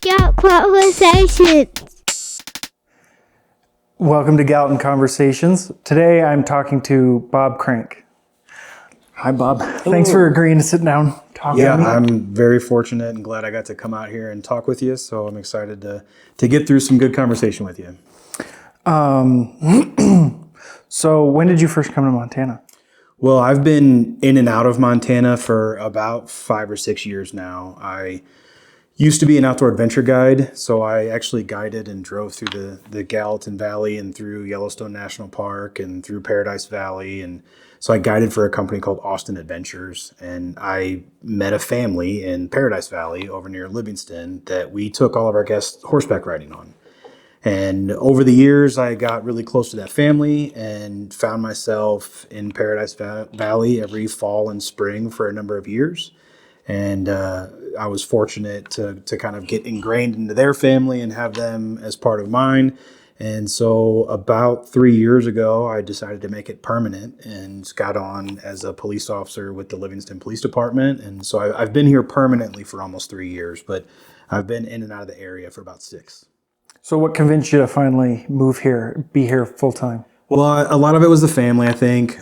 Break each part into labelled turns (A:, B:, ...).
A: Gallatin Conversations.
B: Welcome to Gallatin Conversations. Today I'm talking to Bob Crank. Hi, Bob. Thanks for agreeing to sit down and talk with me.
C: I'm very fortunate and glad I got to come out here and talk with you. So I'm excited to get through some good conversation with you.
B: So when did you first come to Montana?
C: Well, I've been in and out of Montana for about 5 or 6 years now. I used to be an outdoor adventure guide, so I actually guided and drove through the Gallatin Valley and through Yellowstone National Park and through Paradise Valley. And so I guided for a company called Austin Adventures, and I met a family in Paradise Valley over near Livingston that we took all of our guests horseback riding on. And over the years, I got really close to that family and found myself in Paradise Valley every fall and spring for a number of years. And I was fortunate to kind of get ingrained into their family and have them as part of mine. And so about 3 years ago, I decided to make it permanent and got on as a police officer with the Livingston Police Department. And so I've been here permanently for almost 3 years, but I've been in and out of the area for about 6.
B: So what convinced you to finally move here, be here full time?
C: Well, a lot of it was the family, I think.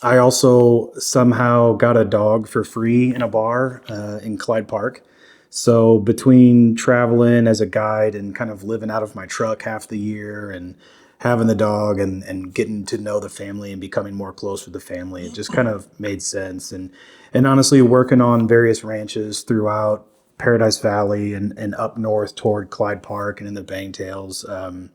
C: I also somehow got a dog for free in a bar in Clyde Park. So between traveling as a guide and kind of living out of my truck half the year and having the dog and getting to know the family and becoming more close with the family, it just kind of made sense. And honestly, working on various ranches throughout Paradise Valley and up north toward Clyde Park and in the Bangtails,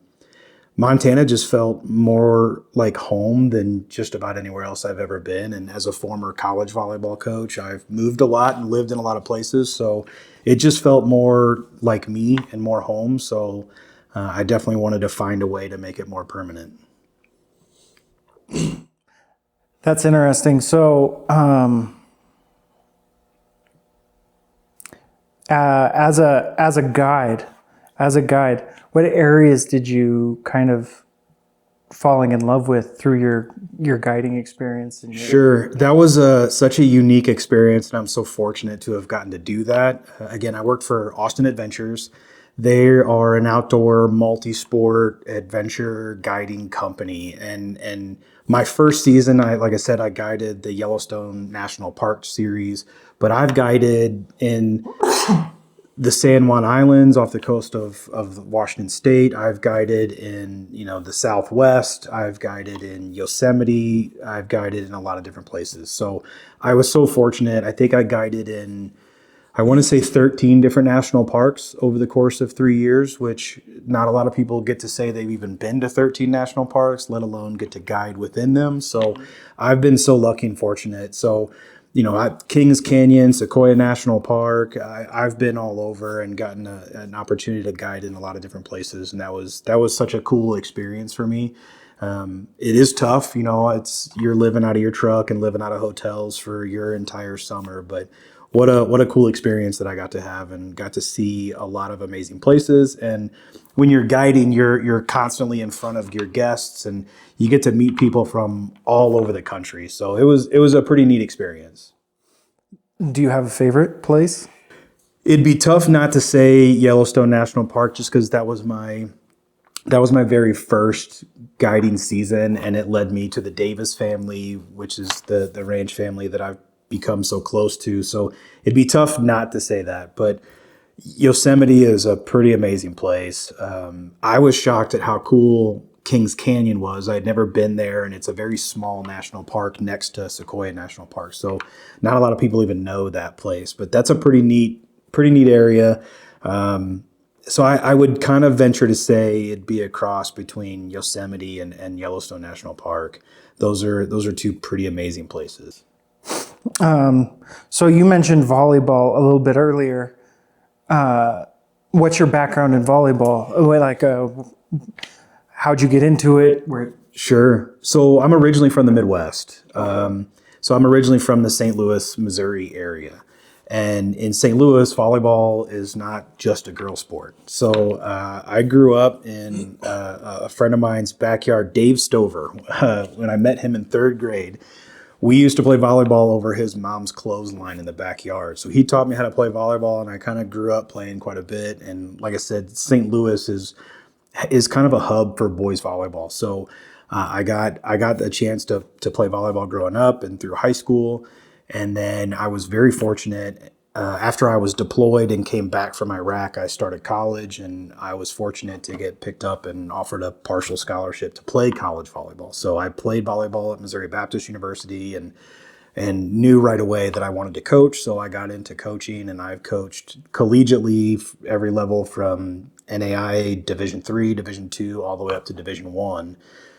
C: Montana just felt more like home than just about anywhere else I've ever been. And as a former college volleyball coach, I've moved a lot and lived in a lot of places. So it just felt more like me and more home. So I definitely wanted to find a way to make it more permanent.
B: That's interesting. So as a guide, what areas did you kind of falling in love with through your guiding experience?
C: Sure. That was such a unique experience, and I'm so fortunate to have gotten to do that. Again, I worked for Austin Adventures. They are an outdoor multi-sport adventure guiding company. And my first season, like I said, I guided the Yellowstone National Park series, but I've guided in the San Juan Islands off the coast of Washington State. I've guided in, the Southwest. I've guided in Yosemite. I've guided in a lot of different places. So I was so fortunate. I think I guided in, I want to say 13 different national parks over the course of 3 years, which not a lot of people get to say they've even been to 13 national parks, let alone get to guide within them. So I've been so lucky and fortunate. So Kings Canyon, Sequoia National Park, I've been all over and gotten an opportunity to guide in a lot of different places. And that was such a cool experience for me. It is tough, you're living out of your truck and living out of hotels for your entire summer. But what a cool experience that I got to have and got to see a lot of amazing places. And when you're guiding, you're constantly in front of your guests and you get to meet people from all over the country. So it was a pretty neat experience.
B: Do you have a favorite place?
C: It'd be tough not to say Yellowstone National Park just because that was my very first guiding season, and it led me to the Davis family, which is the ranch family that I've become so close to. So it'd be tough not to say that, but Yosemite is a pretty amazing place. I was shocked at how cool Kings Canyon was. I had never been there, and it's a very small national park next to Sequoia National Park. So not a lot of people even know that place, but that's a pretty neat area. So I would kind of venture to say it'd be a cross between Yosemite and Yellowstone National Park. Those are two pretty amazing places.
B: So you mentioned volleyball a little bit earlier. What's your background in volleyball? How'd you get into it?
C: Sure. So I'm originally from the Midwest. So I'm originally from the St. Louis, Missouri area. And in St. Louis, volleyball is not just a girl sport. So I grew up in a friend of mine's backyard, Dave Stover. When I met him in 3rd grade, we used to play volleyball over his mom's clothesline in the backyard. So he taught me how to play volleyball, and I kind of grew up playing quite a bit. And like I said, St. Louis is kind of a hub for boys volleyball. So I got a chance to play volleyball growing up and through high school, and then I was very fortunate. After I was deployed and came back from Iraq, I started college, and I was fortunate to get picked up and offered a partial scholarship to play college volleyball. So I played volleyball at Missouri Baptist University and knew right away that I wanted to coach. So I got into coaching, and I've coached collegiately every level from NAIA Division III, Division II, all the way up to Division I.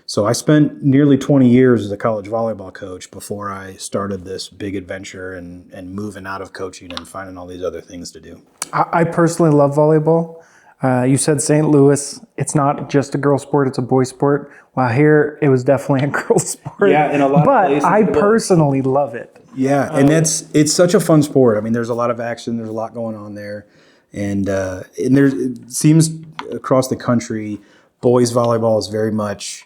C: So I spent nearly 20 years as a college volleyball coach before I started this big adventure and moving out of coaching and finding all these other things to do.
B: I personally love volleyball. You said St. Louis, it's not just a girl sport, it's a boy sport. Well, here it was definitely a girl sport.
C: Yeah, in a lot of places.
B: But I personally love it.
C: Yeah, and it's such a fun sport. I mean, there's a lot of action, there's a lot going on there. And it seems across the country, boys volleyball is very much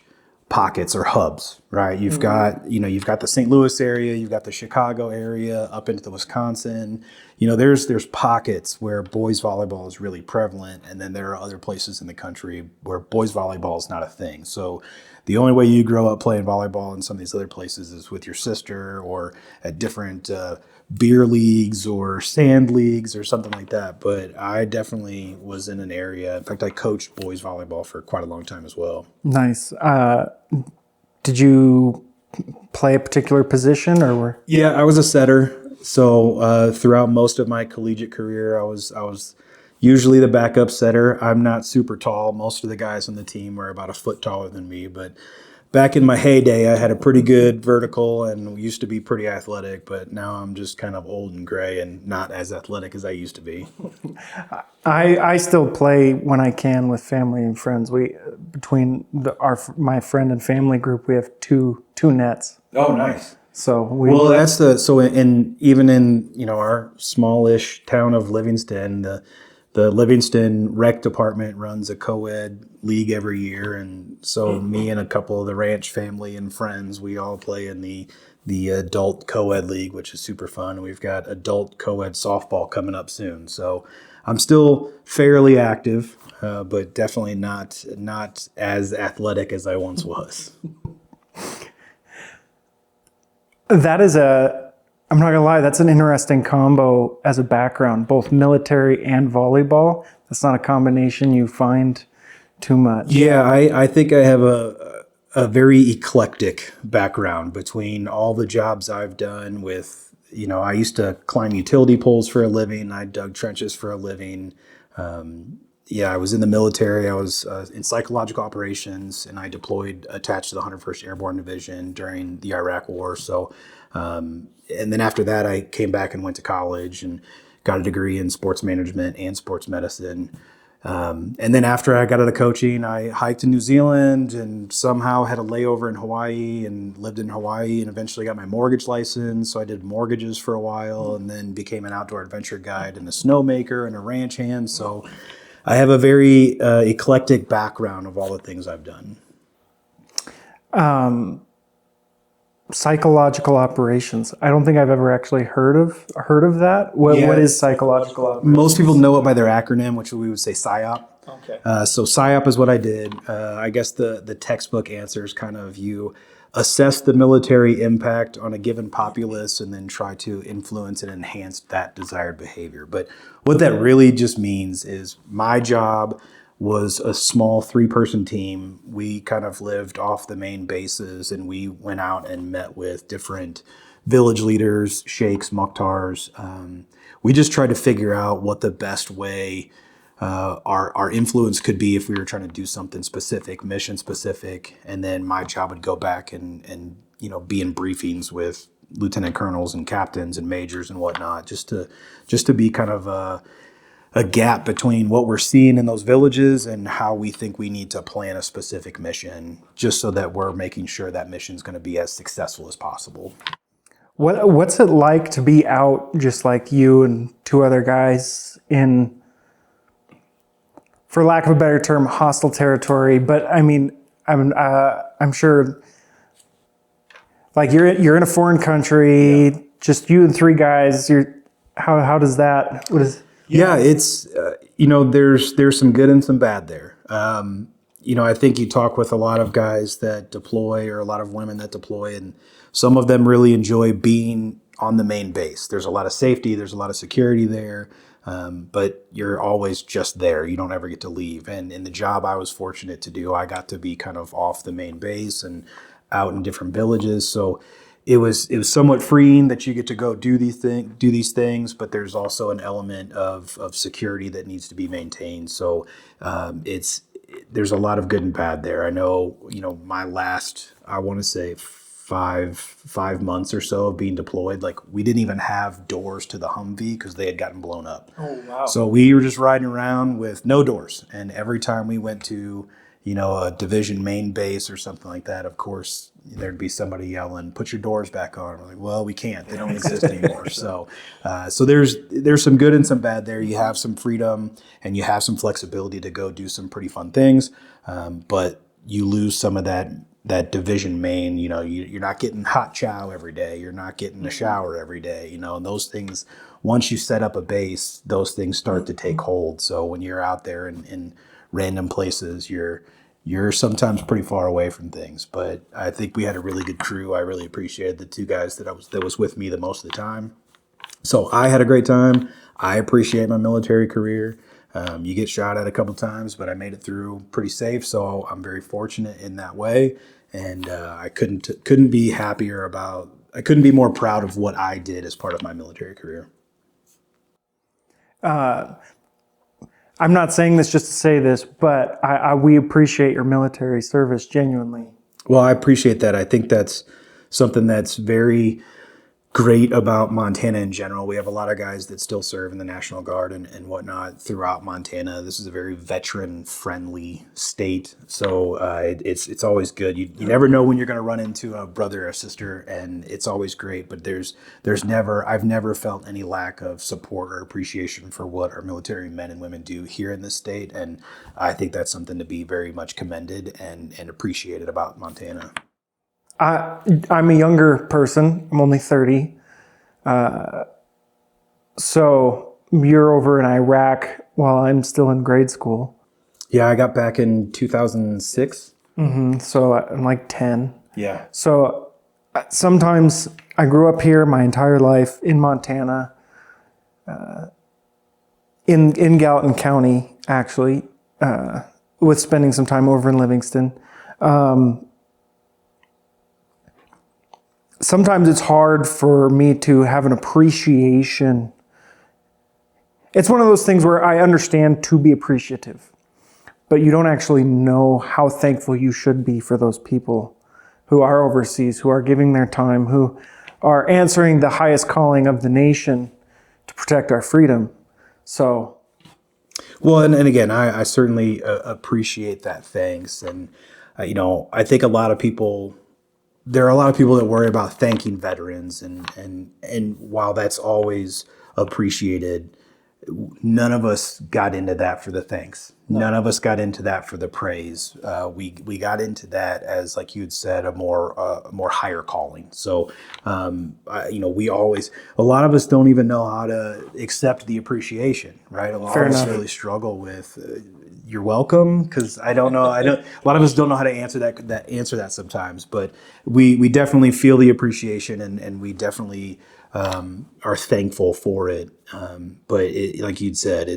C: pockets or hubs, right? You've got the St. Louis area, you've got the Chicago area, up into the Wisconsin. There's pockets where boys volleyball is really prevalent, and then there are other places in the country where boys volleyball is not a thing. So the only way you grow up playing volleyball in some of these other places is with your sister or at different beer leagues or sand leagues or something like that. But I definitely was in an area. In fact, I coached boys volleyball for quite a long time as well.
B: Nice. Did you play a particular position or?
C: Yeah, I was a setter. So throughout most of my collegiate career, I was usually the backup setter. I'm not super tall. Most of the guys on the team are about a foot taller than me. But back in my heyday, I had a pretty good vertical and used to be pretty athletic. But now I'm just kind of old and gray and not as athletic as I used to be.
B: I still play when I can with family and friends. My friend and family group, we have two nets.
C: Oh, nice.
B: So
C: even in our smallish town of Livingston, the Livingston rec department runs a co-ed league every year, and so me and a couple of the ranch family and friends, we all play in the adult co-ed league, which is super fun. We've got adult co-ed softball coming up soon, so I'm still fairly active, but definitely not as athletic as I once was.
B: I'm not gonna lie, that's an interesting combo as a background, both military and volleyball. That's not a combination you find too much.
C: Yeah, I think I have a very eclectic background between all the jobs I've done with, I used to climb utility poles for a living. I dug trenches for a living. I was in the military. I was in psychological operations, and I deployed attached to the 101st Airborne Division during the Iraq War. So, and then after that, I came back and went to college and got a degree in sports management and sports medicine. And then after I got out of coaching, I hiked to New Zealand and somehow had a layover in Hawaii and lived in Hawaii and eventually got my mortgage license. So I did mortgages for a while and then became an outdoor adventure guide and a snowmaker and a ranch hand. So I have a very eclectic background of all the things I've done.
B: Psychological operations. I don't think I've ever actually heard of that. What is psychological operations?
C: Most people know it by their acronym, which we would say PSYOP.
B: Okay.
C: So PSYOP is what I did. I guess the textbook answer is kind of you assess the military impact on a given populace and then try to influence and enhance that desired behavior. But what that really just means is my job was a small 3-person team. We kind of lived off the main bases and we went out and met with different village leaders, sheikhs, mukhtars. We just tried to figure out what the best way our influence could be if we were trying to do something specific, mission specific. And then my job would go back and be in briefings with lieutenant colonels and captains and majors and whatnot, just to be kind of a gap between what we're seeing in those villages and how we think we need to plan a specific mission, just so that we're making sure that mission is going to be as successful as possible.
B: What's it like to be out just like you and 2 other guys in, for lack of a better term, hostile territory? But I mean, I'm sure Like you're in a foreign country, just you and three guys. How does that? What is?
C: Yeah, it's there's some good and some bad there. I think you talk with a lot of guys that deploy or a lot of women that deploy, and some of them really enjoy being on the main base. There's a lot of safety, there's a lot of security there, but you're always just there. You don't ever get to leave. And in the job I was fortunate to do, I got to be kind of off the main base and out in different villages. So it was somewhat freeing that you get to go do these things, but there's also an element of security that needs to be maintained. So there's a lot of good and bad there. I know, my last, I want to say 5 months or so of being deployed, like we didn't even have doors to the Humvee because they had gotten blown up.
B: Oh, wow.
C: So we were just riding around with no doors. And every time we went to, a division main base or something like that, of course, there'd be somebody yelling, "Put your doors back on." We're like, well, we can't. They don't exist anymore. So there's some good and some bad there. You have some freedom and you have some flexibility to go do some pretty fun things, but you lose some of that division main. You're not getting hot chow every day. You're not getting a shower every day. And those things, once you set up a base, those things start to take hold. So when you're out there in random places, you're sometimes pretty far away from things. But I think we had a really good crew. I really appreciated the two guys that was with me the most of the time. So I had a great time. I appreciate my military career. You get shot at a couple times, but I made it through pretty safe. So I'm very fortunate in that way. And I couldn't be happier I couldn't be more proud of what I did as part of my military career.
B: I'm not saying this just to say this, but we appreciate your military service genuinely.
C: Well, I appreciate that. I think that's something that's very great about Montana in general. We have a lot of guys that still serve in the National Guard and whatnot throughout Montana. This is a very veteran-friendly state, so it's always good. You never know when you're going to run into a brother or sister, and it's always great. But I've never felt any lack of support or appreciation for what our military men and women do here in this state, and I think that's something to be very much commended and appreciated about Montana.
B: I'm a younger person. I'm only 30. So you're over in Iraq while I'm still in grade school.
C: Yeah, I got back in 2006.
B: So I'm like 10.
C: Yeah.
B: So sometimes I grew up here my entire life in Montana, in Gallatin County, actually, with spending some time over in Livingston. Sometimes it's hard for me to have an appreciation. It's one of those things where I understand to be appreciative, but you don't actually know how thankful you should be for those people who are overseas, who are giving their time, who are answering the highest calling of the nation to protect our freedom. So,
C: well, and again, I certainly appreciate that. Thanks. And, I think there are a lot of people that worry about thanking veterans, and while that's always appreciated, none of us got into that for the thanks. No. None of us got into that for the praise. We got into that as, like you had said, a more higher calling. So, a lot of us don't even know how to accept the appreciation, right? A lot of us really struggle with, you're welcome, because I don't know. A lot of us don't know how to answer that sometimes, but we definitely feel the appreciation, and we definitely are thankful for it. But like you'd said,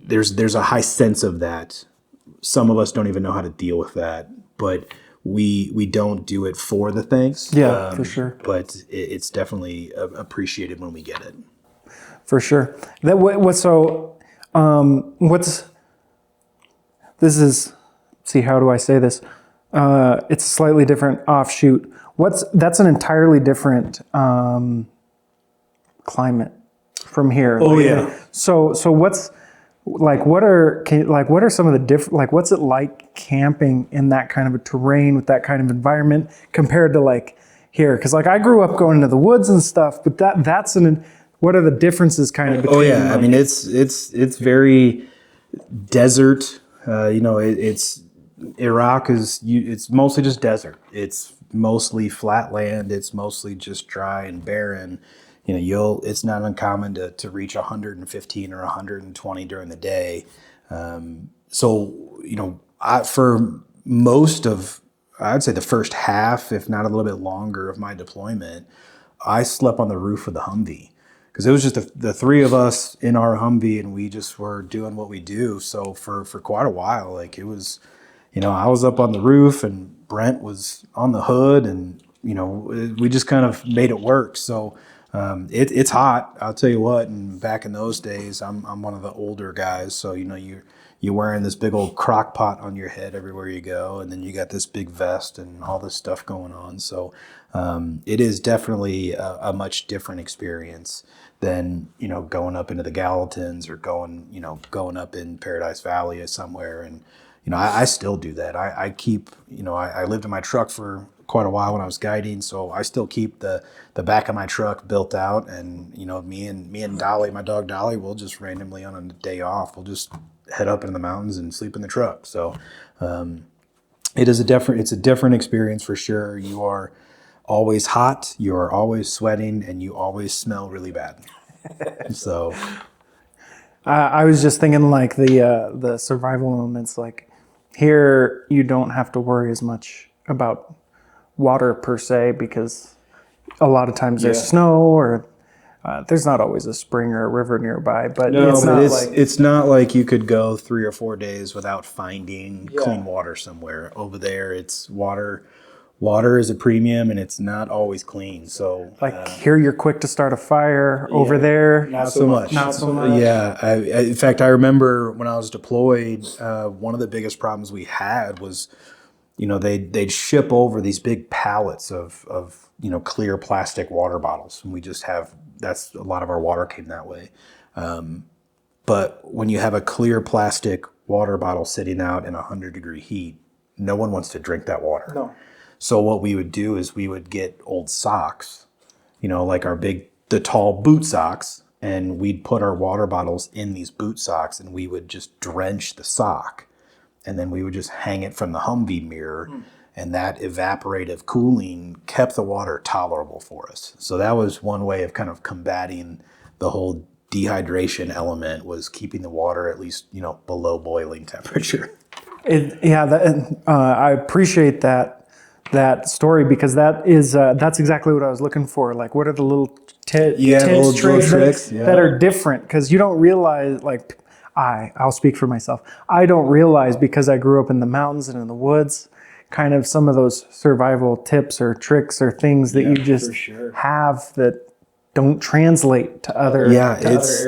C: there's a high sense of that. Some of us don't even know how to deal with that, but we don't do it for the thanks.
B: Yeah, for sure.
C: But it's definitely appreciated when we get it.
B: For sure. How do I say this? It's a slightly different offshoot. That's an entirely different climate from here.
C: Oh, yeah.
B: So what's like? What are some of the different? Like, what's it like camping in that kind of a terrain with that kind of environment compared to like here? Because like I grew up going into the woods and stuff, but what are the differences kind of between?
C: Oh yeah, I mean it's very desert. It's Iraq it's mostly just desert. It's mostly flat land. It's mostly just dry and barren. It's not uncommon to reach 115 or 120 during the day. For most of, I'd say the first half, if not a little bit longer of my deployment, I slept on the roof of the Humvee because it was just the three of us in our Humvee, and we just were doing what we do. So for quite a while, like it was, I was up on the roof and Brent was on the hood, and we just kind of made it work. So it's hot, I'll tell you what. And back in those days, I'm one of the older guys, so you're wearing this big old crock pot on your head everywhere you go, and then you got this big vest and all this stuff going on. So it is definitely a much different experience than going up into the Gallatins or going up in Paradise Valley or somewhere. And I still do that. I keep I lived in my truck for quite a while when I was guiding, so I still keep the back of my truck built out. And me and Dolly, my dog Dolly, will just randomly on a day off, we'll just head up into the mountains and sleep in the truck. So it's a different experience for sure. You are always hot, you are always sweating, and you always smell really bad. So
B: I was just thinking like the survival moments, like here you don't have to worry as much about water per se, because a lot of times there's snow, or there's not always a spring or a river nearby, but
C: it's not like you could go 3 or 4 days without finding clean water somewhere. Over there, it's water. Water is a premium, and it's not always clean. So
B: here you're quick to start a fire. Over there,
C: not so much.
B: Not so much.
C: Yeah. In fact, I remember when I was deployed, one of the biggest problems we had was, they'd ship over these big pallets of clear plastic water bottles, and we just that's a lot of our water came that way. But when you have a clear plastic water bottle sitting out in 100-degree heat, no one wants to drink that water.
B: No.
C: So what we would do is we would get old socks, like the tall boot socks, and we'd put our water bottles in these boot socks, and we would just drench the sock, and then we would just hang it from the Humvee mirror, and that evaporative cooling kept the water tolerable for us. So that was one way of kind of combating the whole dehydration element, was keeping the water at least, below boiling temperature.
B: I appreciate that story, because that's exactly what I was looking for. Like, what are the little
C: little tricks
B: that are different? Because you don't realize, like, I'll speak for myself. I don't realize, because I grew up in the mountains and in the woods, kind of some of those survival tips or tricks or things that you just have that don't translate to other.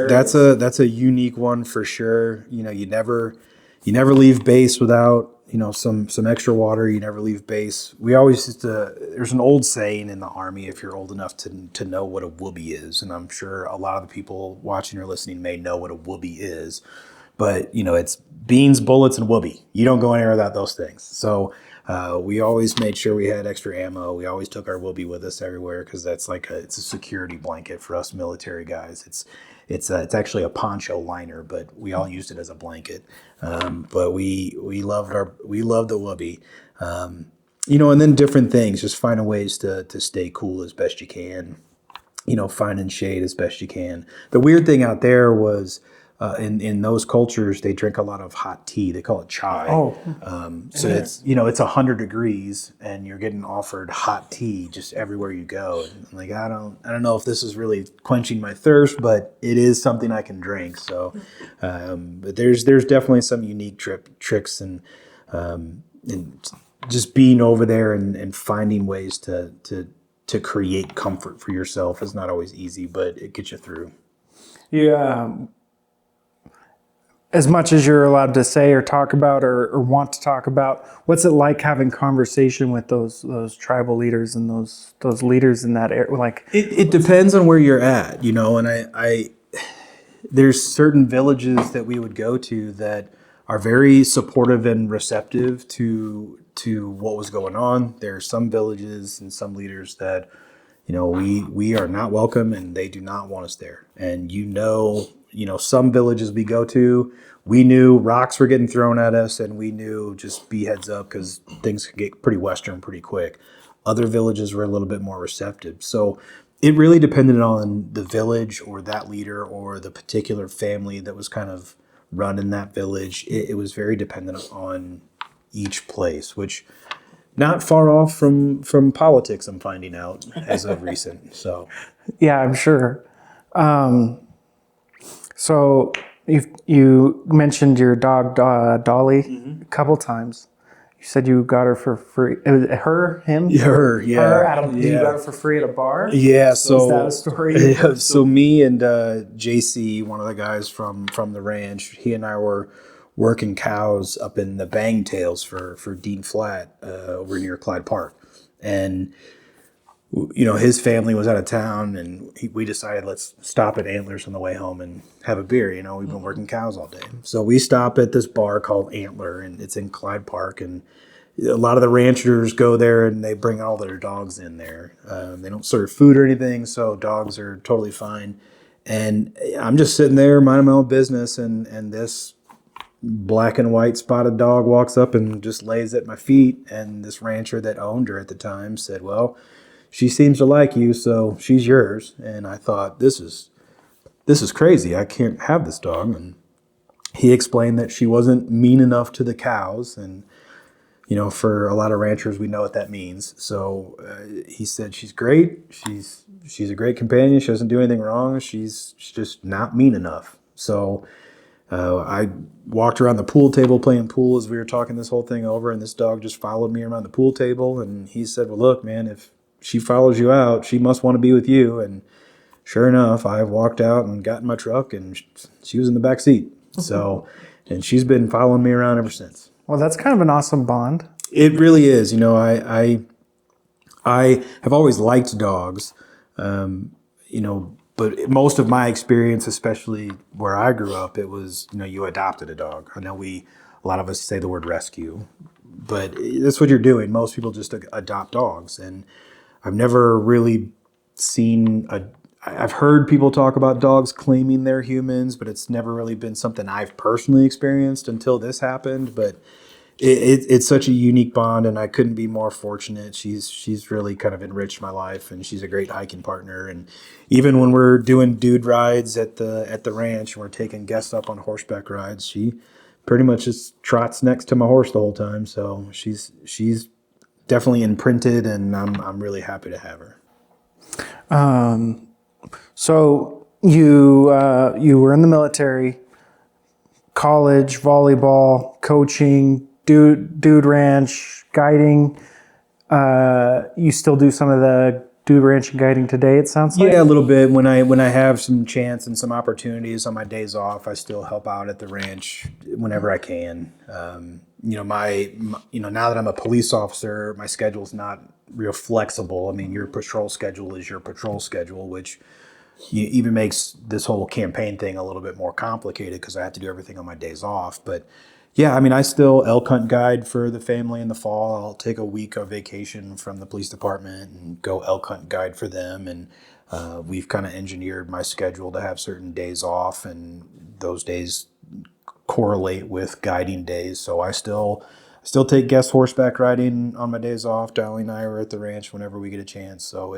C: That's a unique one for sure. You never leave base without some extra water. You never leave base. We always there's an old saying in the Army, if you're old enough to know what a whoopee is, and I'm sure a lot of the people watching or listening may know what a whoopee is, but it's beans, bullets, and whoopee. You don't go anywhere without those things. So we always made sure we had extra ammo. We always took our whoopee with us everywhere, because that's it's a security blanket for us military guys. It's actually a poncho liner, but we all used it as a blanket. But we loved the whoopee. And then different things, just finding ways to stay cool as best you can. Finding shade as best you can. The weird thing out there was, in those cultures, they drink a lot of hot tea. They call it chai. So it's 100 degrees, and you're getting offered hot tea just everywhere you go. And I don't know if this is really quenching my thirst, but it is something I can drink. So, but there's definitely some unique tricks and just being over there and finding ways to create comfort for yourself is not always easy, but it gets you through.
B: Yeah. As much as you're allowed to say or talk about or want to talk about, what's it like having conversation with those tribal leaders and those leaders in that area? Like,
C: it depends on where you're at, and I there's certain villages that we would go to that are very supportive and receptive to what was going on. There are some villages and some leaders that we are not welcome, and they do not want us there. And some villages we go to, we knew rocks were getting thrown at us, and we knew just be heads up, because things could get pretty Western pretty quick. Other villages were a little bit more receptive. So it really depended on the village or that leader or the particular family that was kind of running that village. It was very dependent on each place, which not far off from politics, I'm finding out as of recent. So
B: Yeah, I'm sure. So you mentioned your dog Dolly a couple times. You said you got her for free. It was her, him,
C: her, yeah,
B: her. You got her for free at a bar.
C: yeah.
B: Is that a story?
C: So me and JC, one of the guys from the ranch, he and I were working cows up in the Bangtails for Dean Flat over near Clyde Park, and his family was out of town, and we decided let's stop at Antlers on the way home and have a beer. We've been working cows all day, so we stop at this bar called Antler, and it's in Clyde Park, and a lot of the ranchers go there and they bring all their dogs in there. They don't serve food or anything, so dogs are totally fine. And I'm just sitting there minding my own business, and this black and white spotted dog walks up and just lays at my feet. And this rancher that owned her at the time said, "Well, she seems to like you, so she's yours." And I thought, this is crazy. I can't have this dog. And he explained that she wasn't mean enough to the cows, and for a lot of ranchers, we know what that means. So he said, she's great. She's a great companion. She doesn't do anything wrong. She's just not mean enough. So I walked around the pool table playing pool as we were talking this whole thing over, and this dog just followed me around the pool table. And he said, "Well, look, man, if she follows you out, she must want to be with you." And sure enough, I walked out and got in my truck, and she was in the back seat. So, and she's been following me around ever since.
B: Well, that's kind of an awesome bond.
C: It really is. I have always liked dogs, but most of my experience, especially where I grew up, it was, you adopted a dog. I know a lot of us say the word rescue, but that's what you're doing. Most people just adopt dogs. And I've never really seen I've heard people talk about dogs claiming they're humans, but it's never really been something I've personally experienced until this happened. But it's such a unique bond, and I couldn't be more fortunate. She's really kind of enriched my life, and she's a great hiking partner. And even when we're doing dude rides at the ranch and we're taking guests up on horseback rides, she pretty much just trots next to my horse the whole time. So she's definitely imprinted, and I'm really happy to have her.
B: So you were in the military, college, volleyball, coaching, dude ranch, guiding. You still do some of the dude ranch and guiding today, it sounds like?
C: Yeah, a little bit. When I have some chance and some opportunities on my days off, I still help out at the ranch whenever I can. Now that I'm a police officer, my schedule's not real flexible. I mean, your patrol schedule is your patrol schedule, which even makes this whole campaign thing a little bit more complicated because I have to do everything on my days off. But yeah, I mean, I still elk hunt guide for the family in the fall. I'll take a week of vacation from the police department and go elk hunt guide for them. And we've kind of engineered my schedule to have certain days off, and those days correlate with guiding days. So I still take guest horseback riding on my days off. Dolly and I are at the ranch whenever we get a chance. So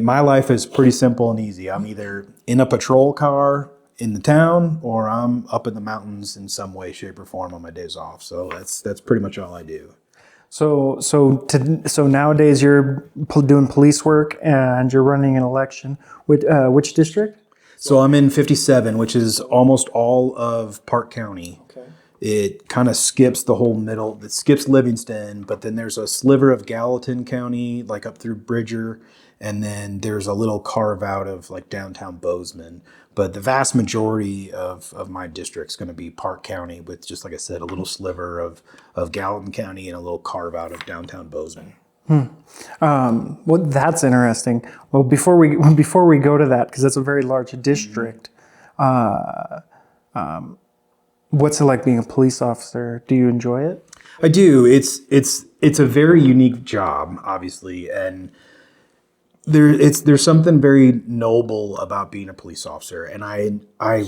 C: my life is pretty simple and easy. I'm either in a patrol car in the town, or I'm up in the mountains in some way, shape, or form on my days off. So that's pretty much all I do.
B: So nowadays you're doing police work and you're running an election. Which district?
C: So I'm in 57, which is almost all of Park County.
B: Okay.
C: It kind of skips the whole middle. It skips Livingston, but then there's a sliver of Gallatin County, like up through Bridger, and then there's a little carve out of like downtown Bozeman. But the vast majority of my district's going to be Park County, with, just like I said, a little sliver of Gallatin County and a little carve out of downtown Bozeman.
B: Well, that's interesting. Well, before we go to that, because that's a very large district, what's it like being a police officer? Do you enjoy it?
C: I do. It's a very unique job, obviously, and there's something very noble about being a police officer, and I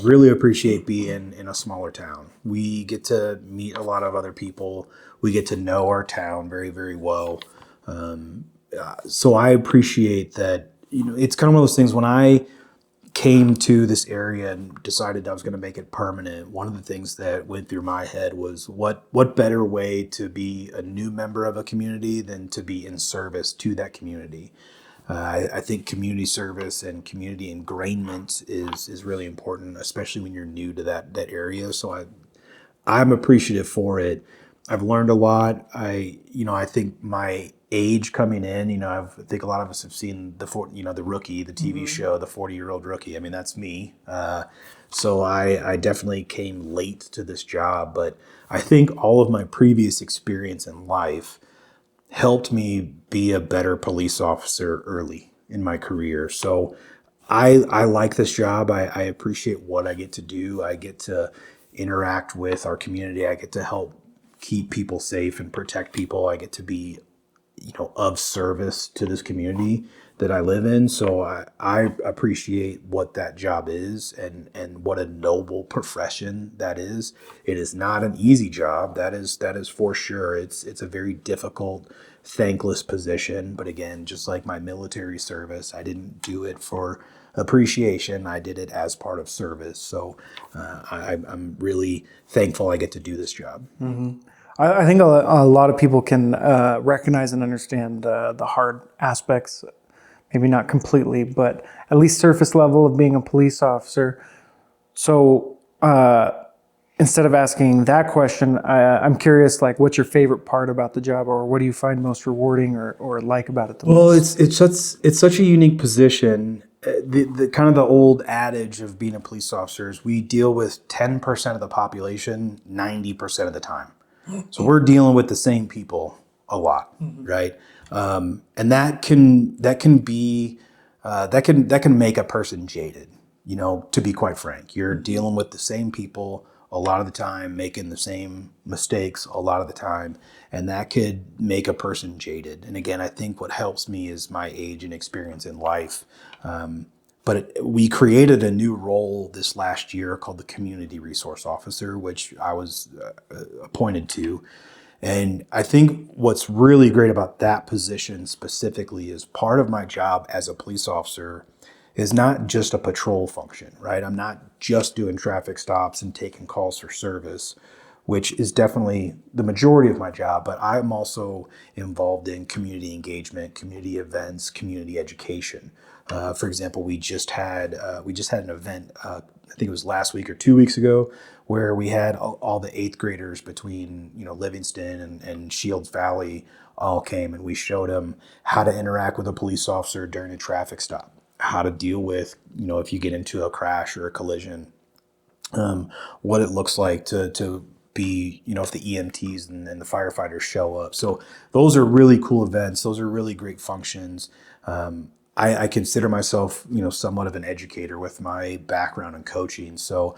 C: really appreciate being in a smaller town. We get to meet a lot of other people. We get to know our town very, very well. so I appreciate that. It's kind of one of those things when I came to this area and decided I was going to make it permanent. One of the things that went through my head was what better way to be a new member of a community than to be in service to that community. I think community service and community ingrainment is really important, especially when you're new to that area. So I'm appreciative for it. I've learned a lot. I think my age coming in, I think a lot of us have seen the Rookie, the TV show, the 40-year-old rookie. I mean, that's me. So I definitely came late to this job, but I think all of my previous experience in life helped me be a better police officer early in my career. So I like this job. I appreciate what I get to do. I get to interact with our community. I get to help keep people safe and protect people. I get to be, of service to this community that I live in. So I appreciate what that job is and what a noble profession that is. It is not an easy job. That is for sure. It's a very difficult, thankless position. But again, just like my military service, I didn't do it for appreciation. I did it as part of service. So I'm really thankful I get to do this job.
B: I think a lot of people can recognize and understand the hard aspects, maybe not completely, but at least surface level of being a police officer. So instead of asking that question, I'm curious, like, what's your favorite part about the job, or what do you find most rewarding or like about it the most?
C: Well, it's such a unique position. The kind of the old adage of being a police officer is we deal with 10% of the population 90% of the time. So we're dealing with the same people a lot, right? And that can make a person jaded. To be quite frank, you're dealing with the same people a lot of the time, making the same mistakes a lot of the time, and that could make a person jaded. And again, I think what helps me is my age and experience in life. We created a new role this last year called the Community Resource Officer, which I was appointed to. And I think what's really great about that position specifically is part of my job as a police officer is not just a patrol function, right? I'm not just doing traffic stops and taking calls for service, which is definitely the majority of my job, but I'm also involved in community engagement, community events, community education. For example, we just had an event, I think it was last week or 2 weeks ago, where we had all the eighth graders between Livingston and Shields Valley all came, and we showed them how to interact with a police officer during a traffic stop, how to deal with if you get into a crash or a collision, what it looks like to be, if the EMTs and the firefighters show up. So those are really cool events. Those are really great functions. I consider myself, somewhat of an educator with my background in coaching. So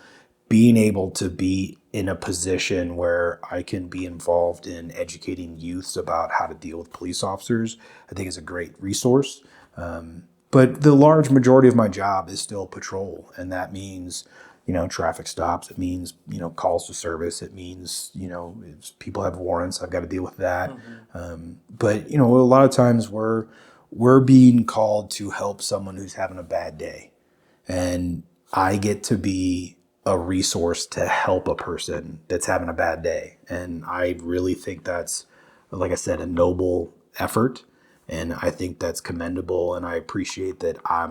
C: being able to be in a position where I can be involved in educating youths about how to deal with police officers, I think is a great resource. But the large majority of my job is still patrol, and that means traffic stops. It means, calls to service. It means, if people have warrants, I've got to deal with that. But a lot of times we're being called to help someone who's having a bad day. And I get to be a resource to help a person that's having a bad day. And I really think that's, like I said, a noble effort. And I think that's commendable. And I appreciate that I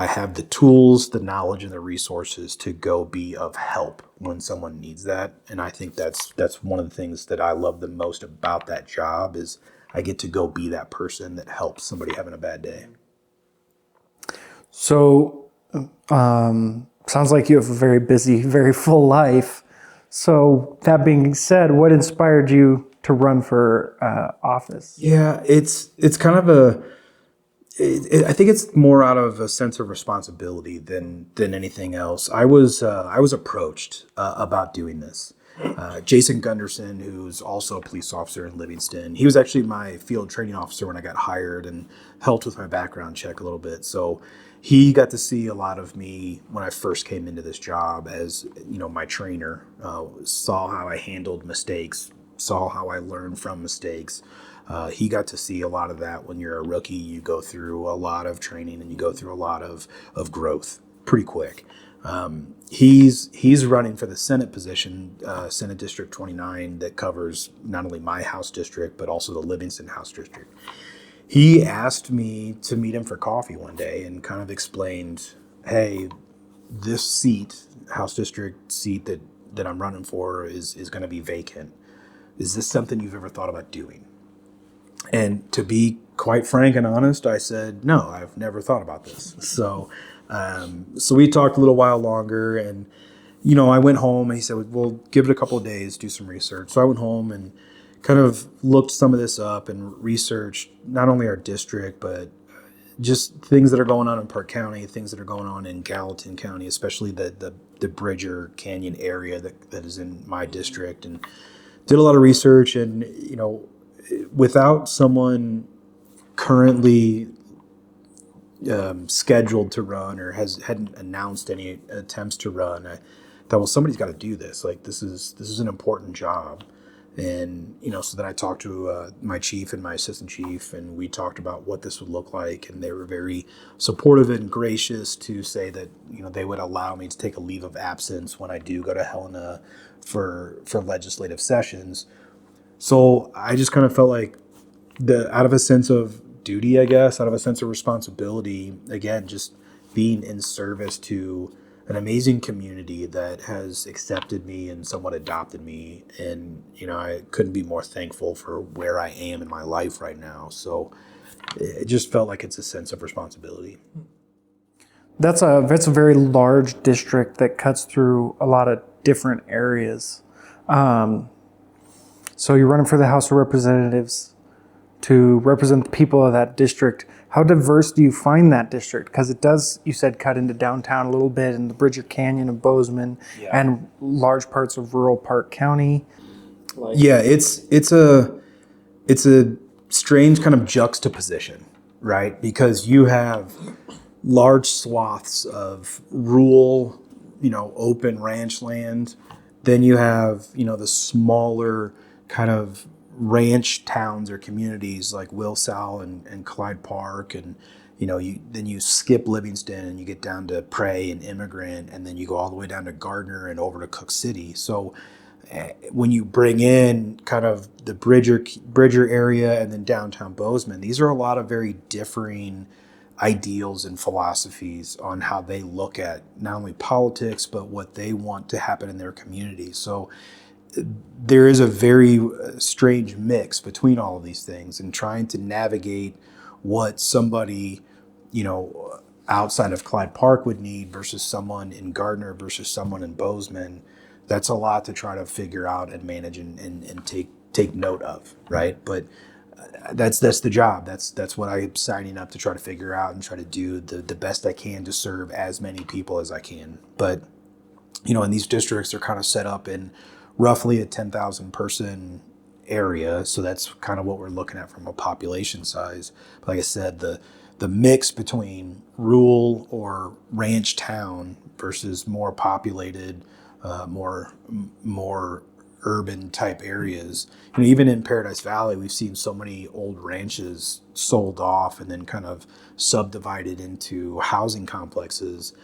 C: have the tools, the knowledge, and the resources to go be of help when someone needs that. And I think that's one of the things that I love the most about that job is I get to go be that person that helps somebody having a bad day.
B: So, sounds like you have a very busy, very full life. So that being said, what inspired you to run for office?
C: Yeah, it's kind of I think it's more out of a sense of responsibility than anything else. I was approached about doing this. Jason Gunderson, who's also a police officer in Livingston, he was actually my field training officer when I got hired and helped with my background check a little bit. So he got to see a lot of me when I first came into this job as my trainer, saw how I handled mistakes, saw how I learned from mistakes. He got to see a lot of that. When you're a rookie, you go through a lot of training and you go through a lot of growth pretty quick. He's running for the Senate position, Senate District 29, that covers not only my House district, but also the Livingston House district. He asked me to meet him for coffee one day and kind of explained, hey, this seat, House district seat that I'm running for is going to be vacant. Is this something you've ever thought about doing? And to be quite frank and honest, I said, no, I've never thought about this. So we talked a little while longer, and, I went home and he said, well, give it a couple of days, do some research. So I went home and kind of looked some of this up and researched not only our district, but just things that are going on in Park County, things that are going on in Gallatin County, especially the Bridger Canyon area that is in my district, and did a lot of research. And, without someone currently scheduled to run or hadn't announced any attempts to run, I thought, well, somebody's got to do this. Like, this is an important job. And, so then I talked to my chief and my assistant chief, and we talked about what this would look like. And they were very supportive and gracious to say that, they would allow me to take a leave of absence when I do go to Helena for legislative sessions. So I just kind of felt like out of a sense of duty, I guess, out of a sense of responsibility, again, just being in service to an amazing community that has accepted me and somewhat adopted me. And, I couldn't be more thankful for where I am in my life right now. So it just felt like it's a sense of responsibility.
B: That's a very large district that cuts through a lot of different areas. So you're running for the House of Representatives to represent the people of that district. How diverse do you find that district? Because it does, you said, cut into downtown a little bit, in the Bridger Canyon of Bozeman, and large parts of rural Park County.
C: Yeah, it's a strange kind of juxtaposition, right? Because you have large swaths of rural, open ranch land. Then you have, the smaller kind of ranch towns or communities like Wilsall and Clyde Park, and then you skip Livingston and you get down to Prey and Emigrant, and then you go all the way down to Gardner and over to Cook City. So when you bring in kind of the Bridger area and then downtown Bozeman, these are a lot of very differing ideals and philosophies on how they look at not only politics, but what they want to happen in their community. So there is a very strange mix between all of these things, and trying to navigate what somebody, outside of Clyde Park would need versus someone in Gardner versus someone in Bozeman. That's a lot to try to figure out and manage and take note of, right? But that's the job. That's what I'm signing up to try to figure out and try to do the best I can to serve as many people as I can. But, in these districts, they're kind of set up in roughly a 10,000 person area. So that's kind of what we're looking at from a population size. But like I said, the mix between rural or ranch town versus more populated, more urban type areas. Even in Paradise Valley, we've seen so many old ranches sold off and then kind of subdivided into housing complexes.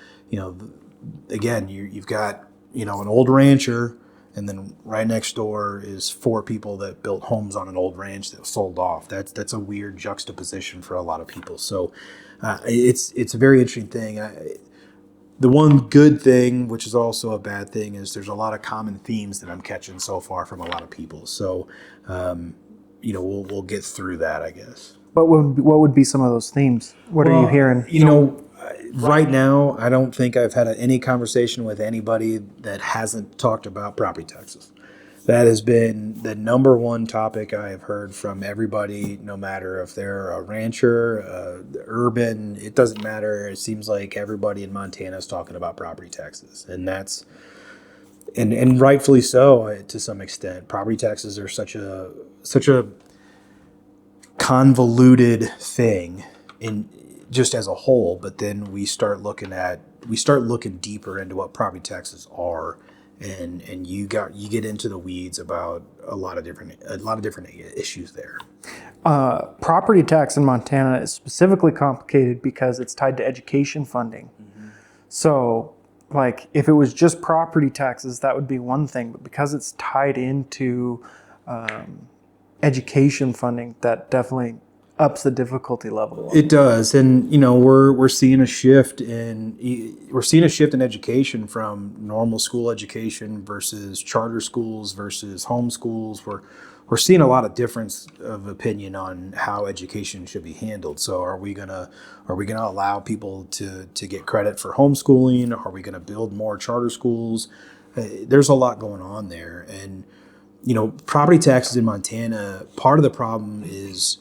C: Again, you've got, an old rancher, and then right next door is 4 people that built homes on an old ranch that was sold off. That's a weird juxtaposition for a lot of people. So it's a very interesting thing. The one good thing, which is also a bad thing, is there's a lot of common themes that I'm catching so far from a lot of people. So, we'll get through that, I guess.
B: But what would be some of those themes? What are you hearing?
C: Right now, I don't think I've had any conversation with anybody that hasn't talked about property taxes. That has been the number one topic I have heard from everybody, no matter if they're a rancher, urban, it doesn't matter. It seems like everybody in Montana is talking about property taxes. And that's, and rightfully so to some extent. Property taxes are such a convoluted thing in just as a whole, but then we start looking deeper into what property taxes are, and you get into the weeds about a lot of different issues there.
B: Property tax in Montana is specifically complicated because it's tied to education funding. So, like, if it was just property taxes, that would be one thing. But because it's tied into education funding, that definitely ups the difficulty level.
C: It does, and we're seeing a shift in education from normal school education versus charter schools versus homeschools. We're seeing a lot of difference of opinion on how education should be handled. So are we gonna allow people to get credit for homeschooling? Are we gonna build more charter schools? There's a lot going on there, and property taxes in Montana. Part of the problem is,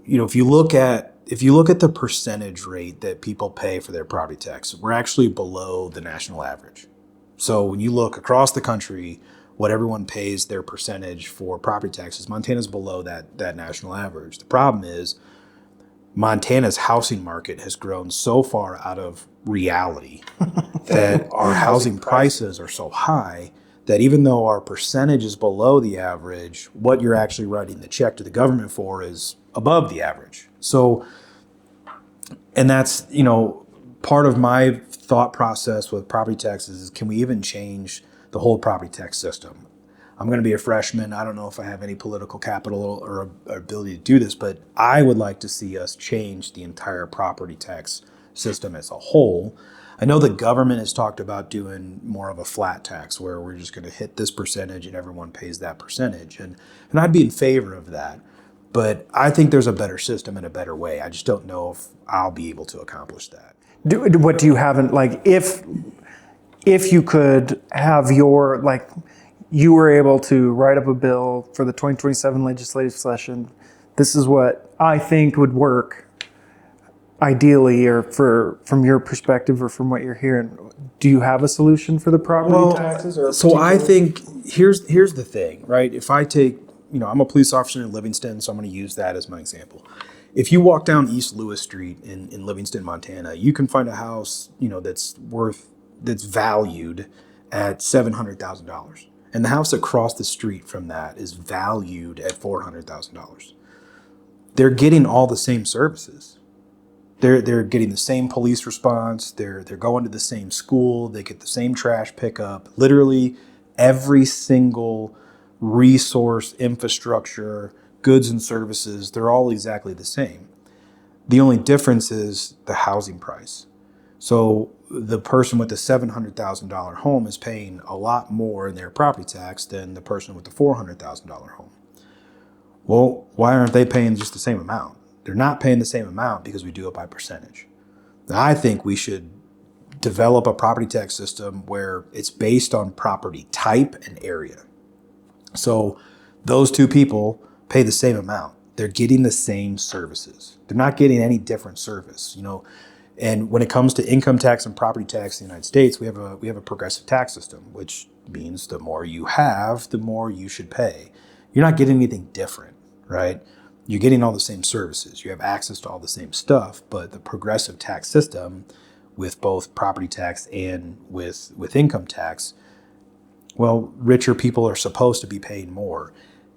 C: if you look at the percentage rate that people pay for their property tax, we're actually below the national average. So when you look across the country, what everyone pays their percentage for property taxes, Montana's below that national average. The problem is Montana's housing market has grown so far out of reality that our housing prices are so high that even though our percentage is below the average, what you're actually writing the check to the government for is above the average. So, and that's, part of my thought process with property taxes is, can we even change the whole property tax system? I'm going to be a freshman. I don't know if I have any political capital or ability to do this, but I would like to see us change the entire property tax system as a whole. I know the government has talked about doing more of a flat tax where we're just going to hit this percentage and everyone pays that percentage. And I'd be in favor of that. But I think there's a better system and a better way. I just don't know if I'll be able to accomplish that.
B: What do you have in, like, if you could have you were able to write up a bill for the 2027 legislative session, this is what I think would work ideally, or from your perspective or from what you're hearing, do you have a solution for the property taxes?
C: So I think here's the thing, right? If I take, I'm a police officer in Livingston, so I'm going to use that as my example. If you walk down East Lewis Street in Livingston, Montana, you can find a house, that's valued at $700,000. And the house across the street from that is valued at $400,000. They're getting all the same services. They're getting the same police response. They're going to the same school. They get the same trash pickup. Literally every single resource, infrastructure, goods and services, they're all exactly the same. The only difference is the housing price. So the person with the $700,000 home is paying a lot more in their property tax than the person with the $400,000 home. Well, why aren't they paying just the same amount? They're not paying the same amount because we do it by percentage. Now, I think we should develop a property tax system where it's based on property type and area. So those two people pay the same amount. They're getting the same services. They're not getting any different service, And when it comes to income tax and property tax in the United States, we have a progressive tax system, which means the more you have, the more you should pay. You're not getting anything different, right? You're getting all the same services. You have access to all the same stuff, but the progressive tax system with both property tax and with income tax, well, richer people are supposed to be paying more,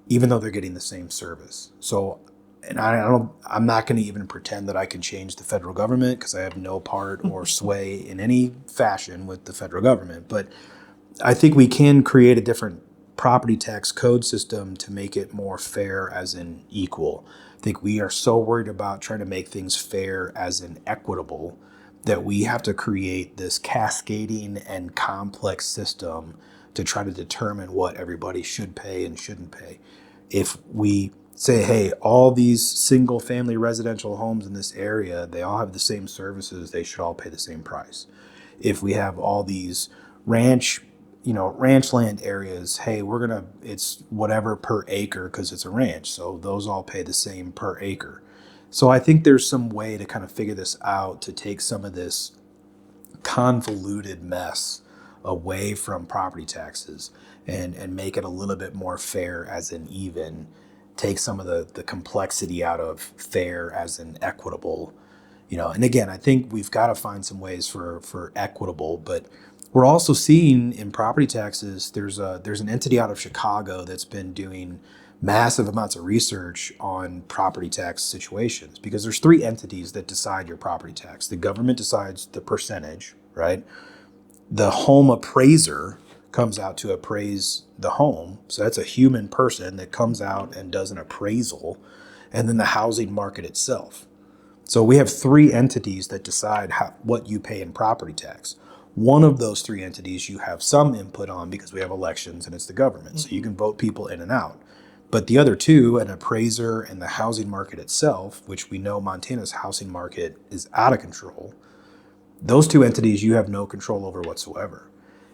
C: even though they're getting the same service. So, and I'm not going to even pretend that I can change the federal government because I have no part or sway in any fashion with the federal government. But I think we can create a different property tax code system to make it more fair as in equal. I think we are so worried about trying to make things fair as in equitable that we have to create this cascading and complex system to try to determine what everybody should pay and shouldn't pay. If we say, hey, all these single family residential homes in this area, they all have the same services, they should all pay the same price. If we have all these ranch land areas, hey, it's whatever per acre because it's a ranch. So those all pay the same per acre. So I think there's some way to kind of figure this out to take some of this convoluted mess away from property taxes and make it a little bit more fair as in even, take some of the complexity out of fair as in equitable, and again, I think we've got to find some ways for equitable, but we're also seeing in property taxes, there's an entity out of Chicago that's been doing massive amounts of research on property tax situations, because there's three entities that decide your property tax. The government decides the percentage, right? The home appraiser comes out to appraise the home. So that's a human person that comes out and does an appraisal, and then the housing market itself. So we have three entities that decide what you pay in property tax. One of those three entities you have some input on because we have elections and it's the government. So you can vote people in and out. But the other two, an appraiser and the housing market itself, which we know Montana's housing market is out of control, those two entities you have no control over whatsoever.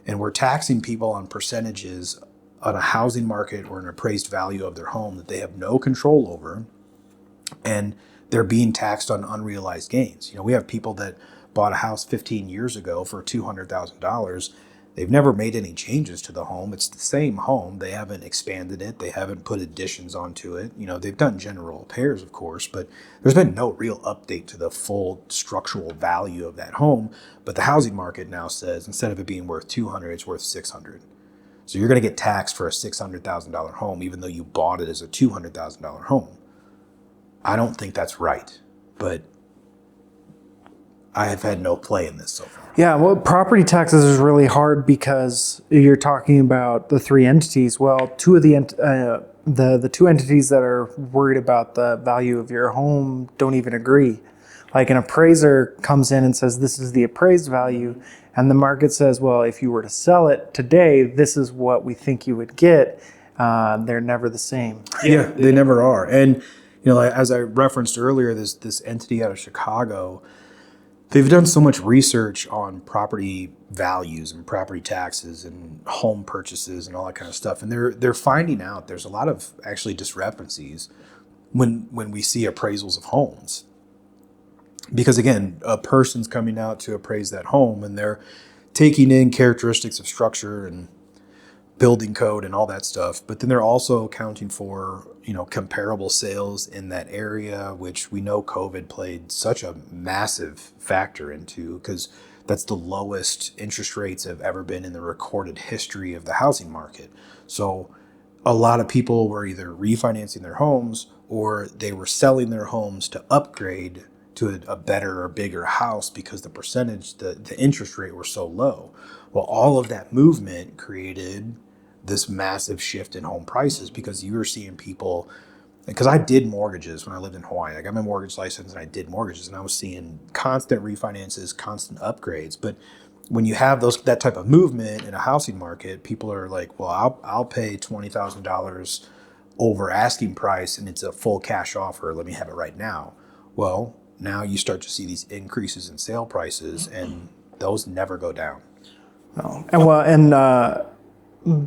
C: And we're taxing people on percentages on a housing market or an appraised value of their home that they have no control over. And they're being taxed on unrealized gains. We have people that bought a house 15 years ago for $200,000. They've never made any changes to the home. It's the same home. They haven't expanded it. They haven't put additions onto it. They've done general repairs, of course, but there's been no real update to the full structural value of that home. But the housing market now says instead of it being worth $200, it's worth $600. So you're going to get taxed for a $600,000 home, even though you bought it as a $200,000 home. I don't think that's right, but I have had no play in this so far.
B: Yeah, well, property taxes is really hard because you're talking about the three entities. Well, two of the two entities that are worried about the value of your home don't even agree. Like an appraiser comes in and says, this is the appraised value. And the market says, well, if you were to sell it today, this is what we think you would get. They're never the same.
C: Yeah, they never are. And, as I referenced earlier, this entity out of Chicago, they've done so much research on property values and property taxes and home purchases and all that kind of stuff. And they're finding out there's a lot of actually discrepancies when we see appraisals of homes. Because again, a person's coming out to appraise that home and they're taking in characteristics of structure and building code and all that stuff. But then they're also accounting for, comparable sales in that area, which we know COVID played such a massive factor into, because that's the lowest interest rates have ever been in the recorded history of the housing market. So a lot of people were either refinancing their homes or they were selling their homes to upgrade to a better or bigger house because the percentage, the interest rate were so low. Well, all of that movement created this massive shift in home prices because you were seeing people, because I did mortgages when I lived in Hawaii. I got my mortgage license and I did mortgages, and I was seeing constant refinances, constant upgrades. But when you have that type of movement in a housing market, people are like, well, I'll pay $20,000 over asking price and it's a full cash offer. Let me have it right now. Well, now you start to see these increases in sale prices and those never go down.
B: Oh.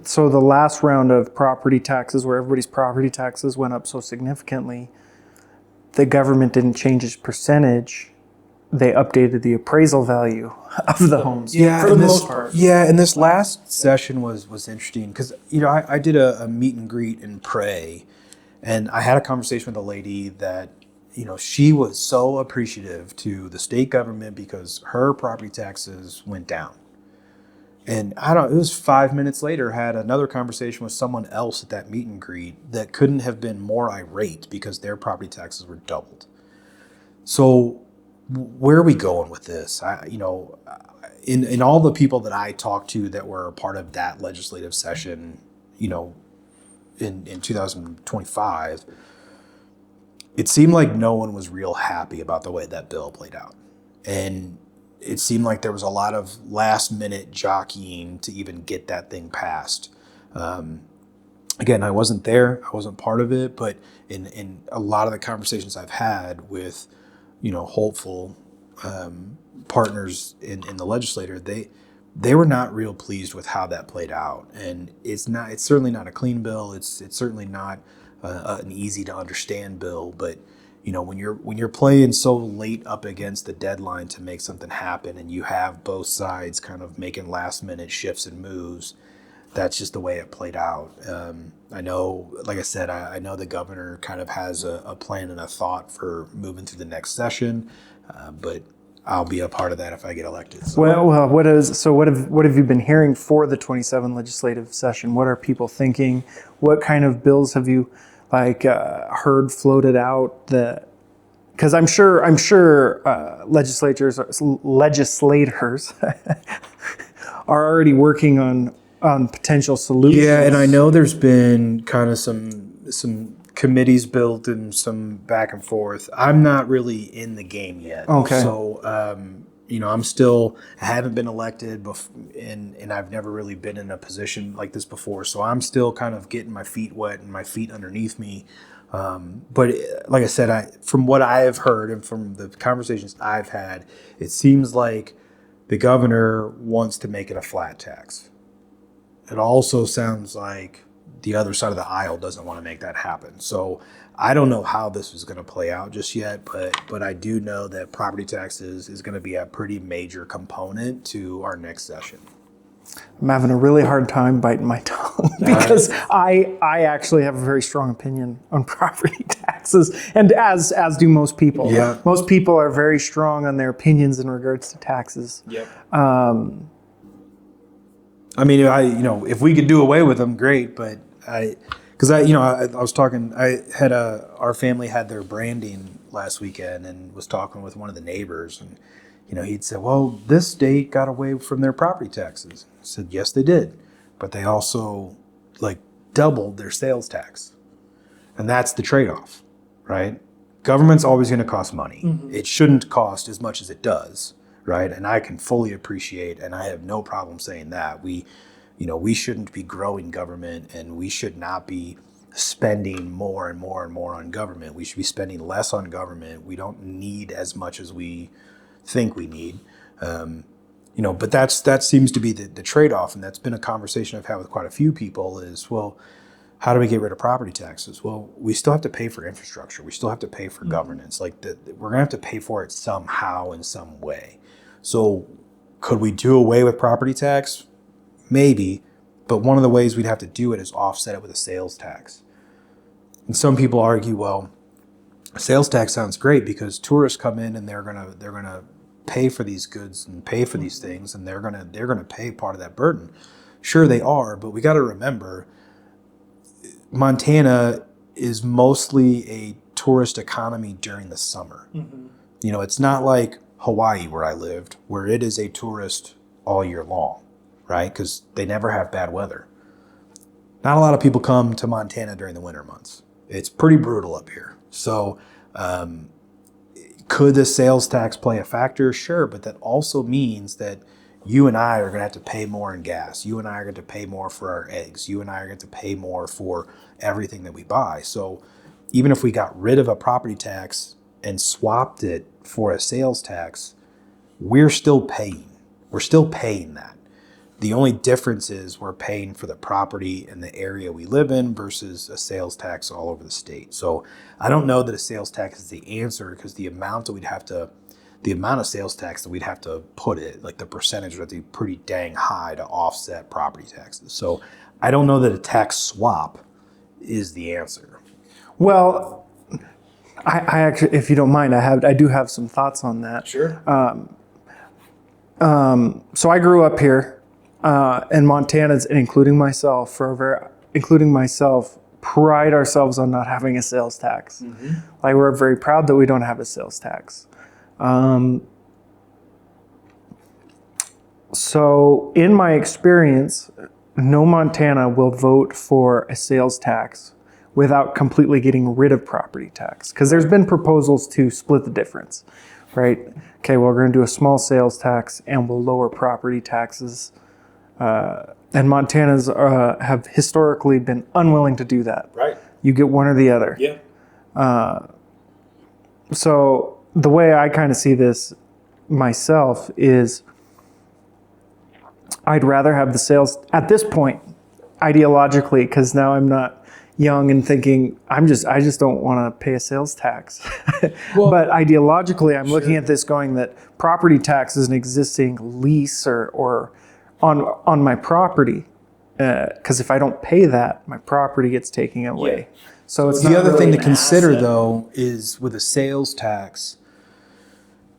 B: So the last round of property taxes, where everybody's property taxes went up so significantly, the government didn't change its percentage. They updated the appraisal value of the homes.
C: Yeah,
B: for the most part.
C: Yeah, and this last session was interesting because I did a meet and greet and pray, and I had a conversation with a lady that she was so appreciative to the state government because her property taxes went down. And it was 5 minutes later, had another conversation with someone else at that meet and greet that couldn't have been more irate because their property taxes were doubled. So where are we going with this? In all the people that I talked to that were a part of that legislative session, in 2025, it seemed like no one was real happy about the way that bill played out. And it seemed like there was a lot of last minute jockeying to even get that thing passed. Again, I wasn't there, I wasn't part of it, but in a lot of the conversations I've had with, hopeful partners in the legislature, they were not real pleased with how that played out. And it's certainly not a clean bill. It's certainly not an easy to understand bill, but when you're playing so late up against the deadline to make something happen and you have both sides kind of making last minute shifts and moves, that's just the way it played out. I know, like I said, I know the governor kind of has a plan and a thought for moving through the next session, but I'll be a part of that if I get elected. So.
B: Well, what have you been hearing for the 27 legislative session? What are people thinking? What kind of bills have you heard floated out? Because I'm sure legislators are already working on potential solutions.
C: Yeah, and I know there's been kind of some committees built and some back and forth. I'm not really in the game yet.
B: Okay.
C: So, I haven't been elected and I've never really been in a position like this before. So I'm still kind of getting my feet wet and my feet underneath me. But like I said, from what I have heard and from the conversations I've had, it seems like the governor wants to make it a flat tax. It also sounds like the other side of the aisle doesn't want to make that happen. So I don't know how this is going to play out just yet, but I do know that property taxes is going to be a pretty major component to our next session.
B: I'm having a really hard time biting my tongue because I actually have a very strong opinion on property taxes, and as do most people.
C: Yeah.
B: Most people are very strong on their opinions in regards to taxes.
C: Yep. I mean, if we could do away with them, great. But I was talking. Our family had their branding last weekend, and was talking with one of the neighbors, and he'd said, "Well, this state got away from their property taxes." I said, "Yes, they did, but they also doubled their sales tax, and that's the trade-off, right? Government's always going to cost money. Mm-hmm. It shouldn't cost as much as it does." Right. And I can fully appreciate, and I have no problem saying that we shouldn't be growing government, and we should not be spending more and more and more on government. We should be spending less on government. We don't need as much as we think we need. But that seems to be the trade-off. And that's been a conversation I've had with quite a few people is, well, how do we get rid of property taxes? Well, we still have to pay for infrastructure. We still have to pay for governance. We're going to have to pay for it somehow in some way. So could we do away with property tax? Maybe, but one of the ways we'd have to do it is offset it with a sales tax. And some people argue, well, a sales tax sounds great because tourists come in and they're gonna pay for these goods and pay for these things, and they're gonna pay part of that burden. Sure, they are, but we got to remember, Montana is mostly a tourist economy during the summer. Mm-hmm. It's not like Hawaii, where I lived, where it is a tourist all year long, right? Because they never have bad weather. Not a lot of people come to Montana during the winter months. It's pretty brutal up here. So could the sales tax play a factor? Sure, but that also means that you and I are going to have to pay more in gas. You and I are going to pay more for our eggs. You and I are going to pay more for everything that we buy. So even if we got rid of a property tax and swapped it for a sales tax, we're still paying. We're still paying that. The only difference is we're paying for the property in the area we live in versus a sales tax all over the state. So I don't know that a sales tax is the answer, because the amount of sales tax that we'd have to put it, the percentage would have to be pretty dang high to offset property taxes. So I don't know that a tax swap is the answer.
B: Well, I actually, if you don't mind, I do have some thoughts on that.
C: Sure.
B: So I grew up here, and Montana's, and including myself, pride ourselves on not having a sales tax. Mm-hmm. We're very proud that we don't have a sales tax. So in my experience, no Montana will vote for a sales tax without completely getting rid of property tax. Because there's been proposals to split the difference, right? Okay, well, we're going to do a small sales tax and we'll lower property taxes. And Montana's have historically been unwilling to do that.
C: Right.
B: You get one or the other.
C: Yeah.
B: So the way I kind of see this myself is I'd rather have the sales, at this point, ideologically, because now I'm not young and thinking I just don't want to pay a sales tax. Well, but ideologically, I'm looking at this going that property tax is an existing lease or on my property, because if I don't pay that, my property gets taken away.
C: Yeah.
B: So it's
C: the
B: not
C: other
B: really
C: thing to
B: an
C: consider
B: asset.
C: though is with a sales tax.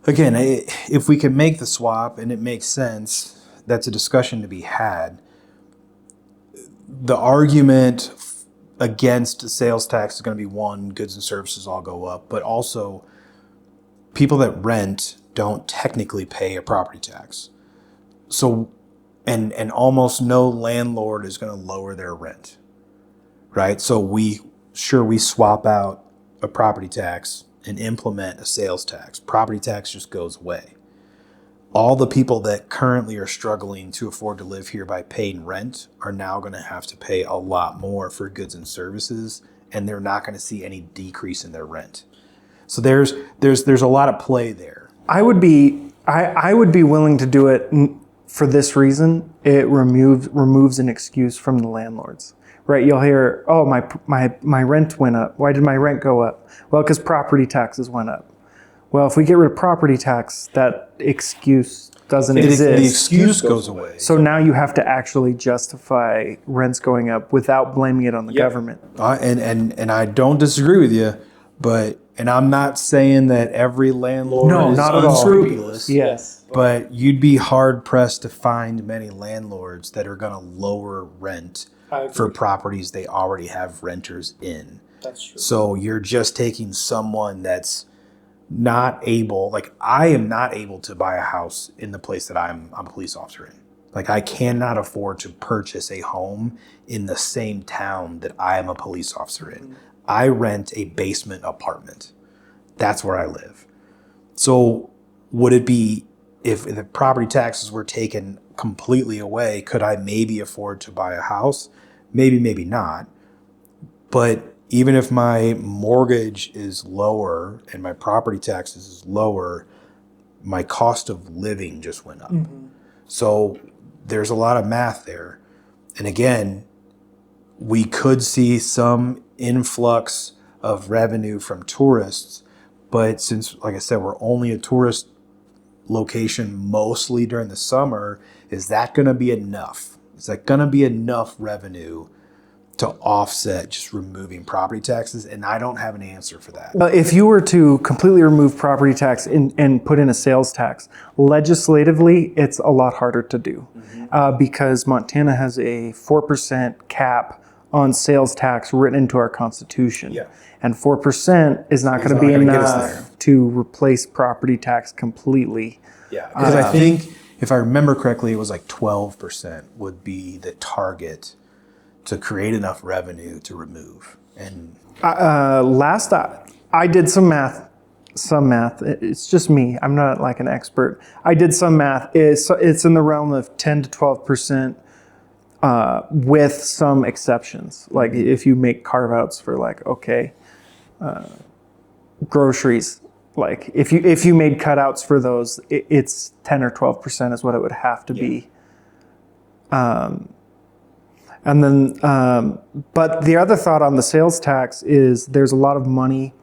C: again, if we can make the swap and it makes sense, that's a discussion to be had. The argument against the sales tax is going to be, one, goods and services all go up, but also people that rent don't technically pay a property tax. So, and almost no landlord is going to lower their rent, right? So we swap out a property tax and implement a sales tax. Property tax just goes away. All the people that currently are struggling to afford to live here by paying rent are now going to have to pay a lot more for goods and services, and they're not going to see any decrease in their rent. So there's a lot of play there.
B: I would be willing to do it for this reason. It removes an excuse from the landlords. Right, you'll hear, oh, my rent went up. Why did my rent go up? Well, because property taxes went up. Well, if we get rid of property tax, that excuse doesn't exist.
C: The excuse goes away.
B: So now you have to actually justify rents going up without blaming it on the government.
C: And I don't disagree with you, and I'm not saying that every landlord is
B: not at all.
C: unscrupulous.
B: Yes.
C: But you'd be hard pressed to find many landlords that are going to lower rent for properties they already have renters in.
B: That's true.
C: So you're just taking someone that's not able, like I am not able to buy a house in the place that I'm a police officer in. Like I cannot afford to purchase a home in the same town that I am a police officer in. I rent a basement apartment. That's where I live. So would it be, if the property taxes were taken completely away, could I maybe afford to buy a house? Maybe, maybe not. But even if my mortgage is lower and my property taxes is lower, my cost of living just went up. Mm-hmm. So there's a lot of math there. And again, we could see some influx of revenue from tourists, but since, like I said, we're only a tourist location mostly during the summer, is that going to be enough? Is that going to be enough revenue to offset just removing property taxes? And I don't have an answer for that.
B: If you were to completely remove property tax and put in a sales tax, legislatively, it's a lot harder to do because Montana has a 4% cap on sales tax written into our Constitution. Yeah. And 4% is not going to be enough to replace property tax completely.
C: Yeah, because I think, if I remember correctly, it was like 12% would be the target to create enough revenue to remove. And
B: I did some math. It's just me. I'm not like an expert. I did some math. It's in the realm of 10 to 12%. With some exceptions, like if you make carve-outs for groceries, like if you made cutouts for those, it's 10 or 12% is what it would have to be. And then, but the other thought on the sales tax is there's a lot of money.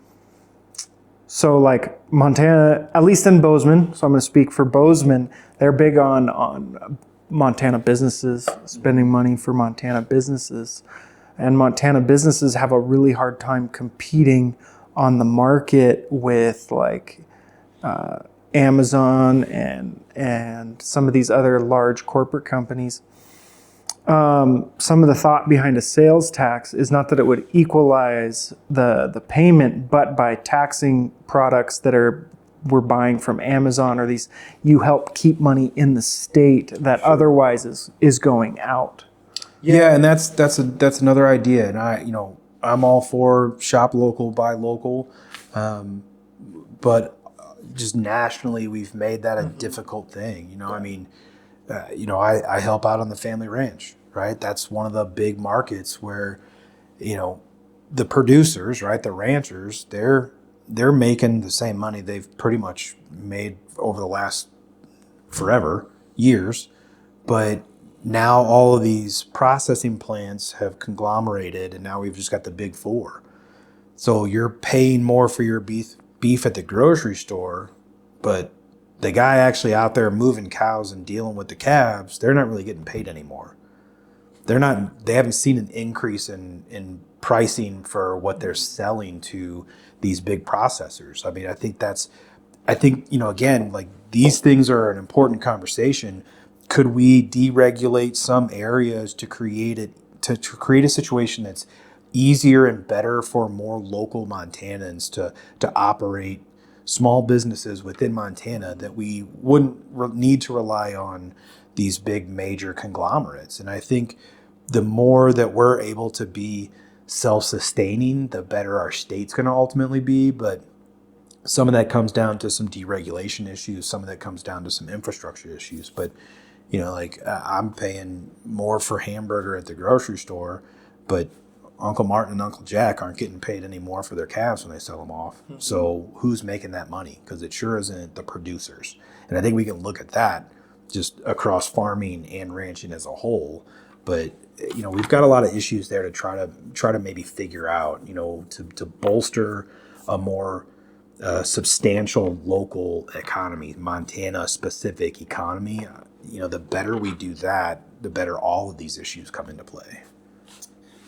B: So like Montana, at least in Bozeman, so I'm going to speak for Bozeman, they're big on Montana businesses, spending money for Montana businesses. And Montana businesses have a really hard time competing on the market with like Amazon and some of these other large corporate companies. Some of the thought behind a sales tax is not that it would equalize the payment, but by taxing products that we're buying from Amazon or these, you help keep money in the state that otherwise is going out.
C: Yeah, and that's another idea. And I'm all for shop local, buy local, but just nationally we've made that a difficult thing. I help out on the family ranch, right? That's one of the big markets where, the producers, right, the ranchers, they're making the same money they've pretty much made over the last years. But now all of these processing plants have conglomerated, and now we've just got the big four. So you're paying more for your beef at the grocery store, but the guy actually out there moving cows and dealing with the calves, they're not really getting paid anymore. They haven't seen an increase in pricing for what they're selling to these big processors. I mean, I think I think, again, like these things are an important conversation. Could we deregulate some areas to create it to create a situation that's easier and better for more local Montanans to operate small businesses within Montana, that we wouldn't need to rely on these big major conglomerates? And I think the more that we're able to be self-sustaining, the better our state's going to ultimately be. But some of that comes down to some deregulation issues. Some of that comes down to some infrastructure issues. But, like I'm paying more for hamburger at the grocery store, but Uncle Martin and Uncle Jack aren't getting paid any more for their calves when they sell them off. Mm-hmm. So who's making that money? Because it sure isn't the producers. And I think we can look at that just across farming and ranching as a whole. But we've got a lot of issues there to try to maybe figure out, to bolster a more substantial local economy, Montana specific economy. The better we do that, the better all of these issues come into play.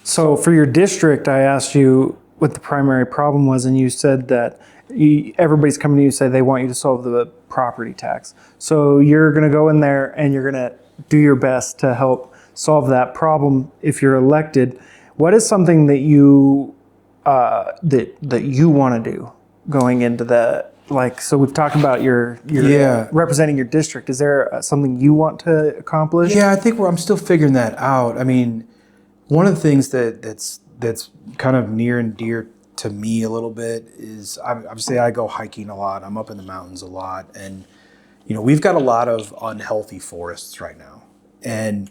B: So for your district, I asked you what the primary problem was, and you said that everybody's coming to you, say they want you to solve the property tax. So you're going to go in there and you're going to do your best to help solve that problem if you're elected. What is something that you that you want to do going into the, so we've talked about your representing your district. Is there something you want to accomplish?
C: Yeah, I think I'm still figuring that out. I mean, one of the things that's kind of near and dear to me a little bit is, obviously I go hiking a lot. I'm up in the mountains a lot, and we've got a lot of unhealthy forests right now, and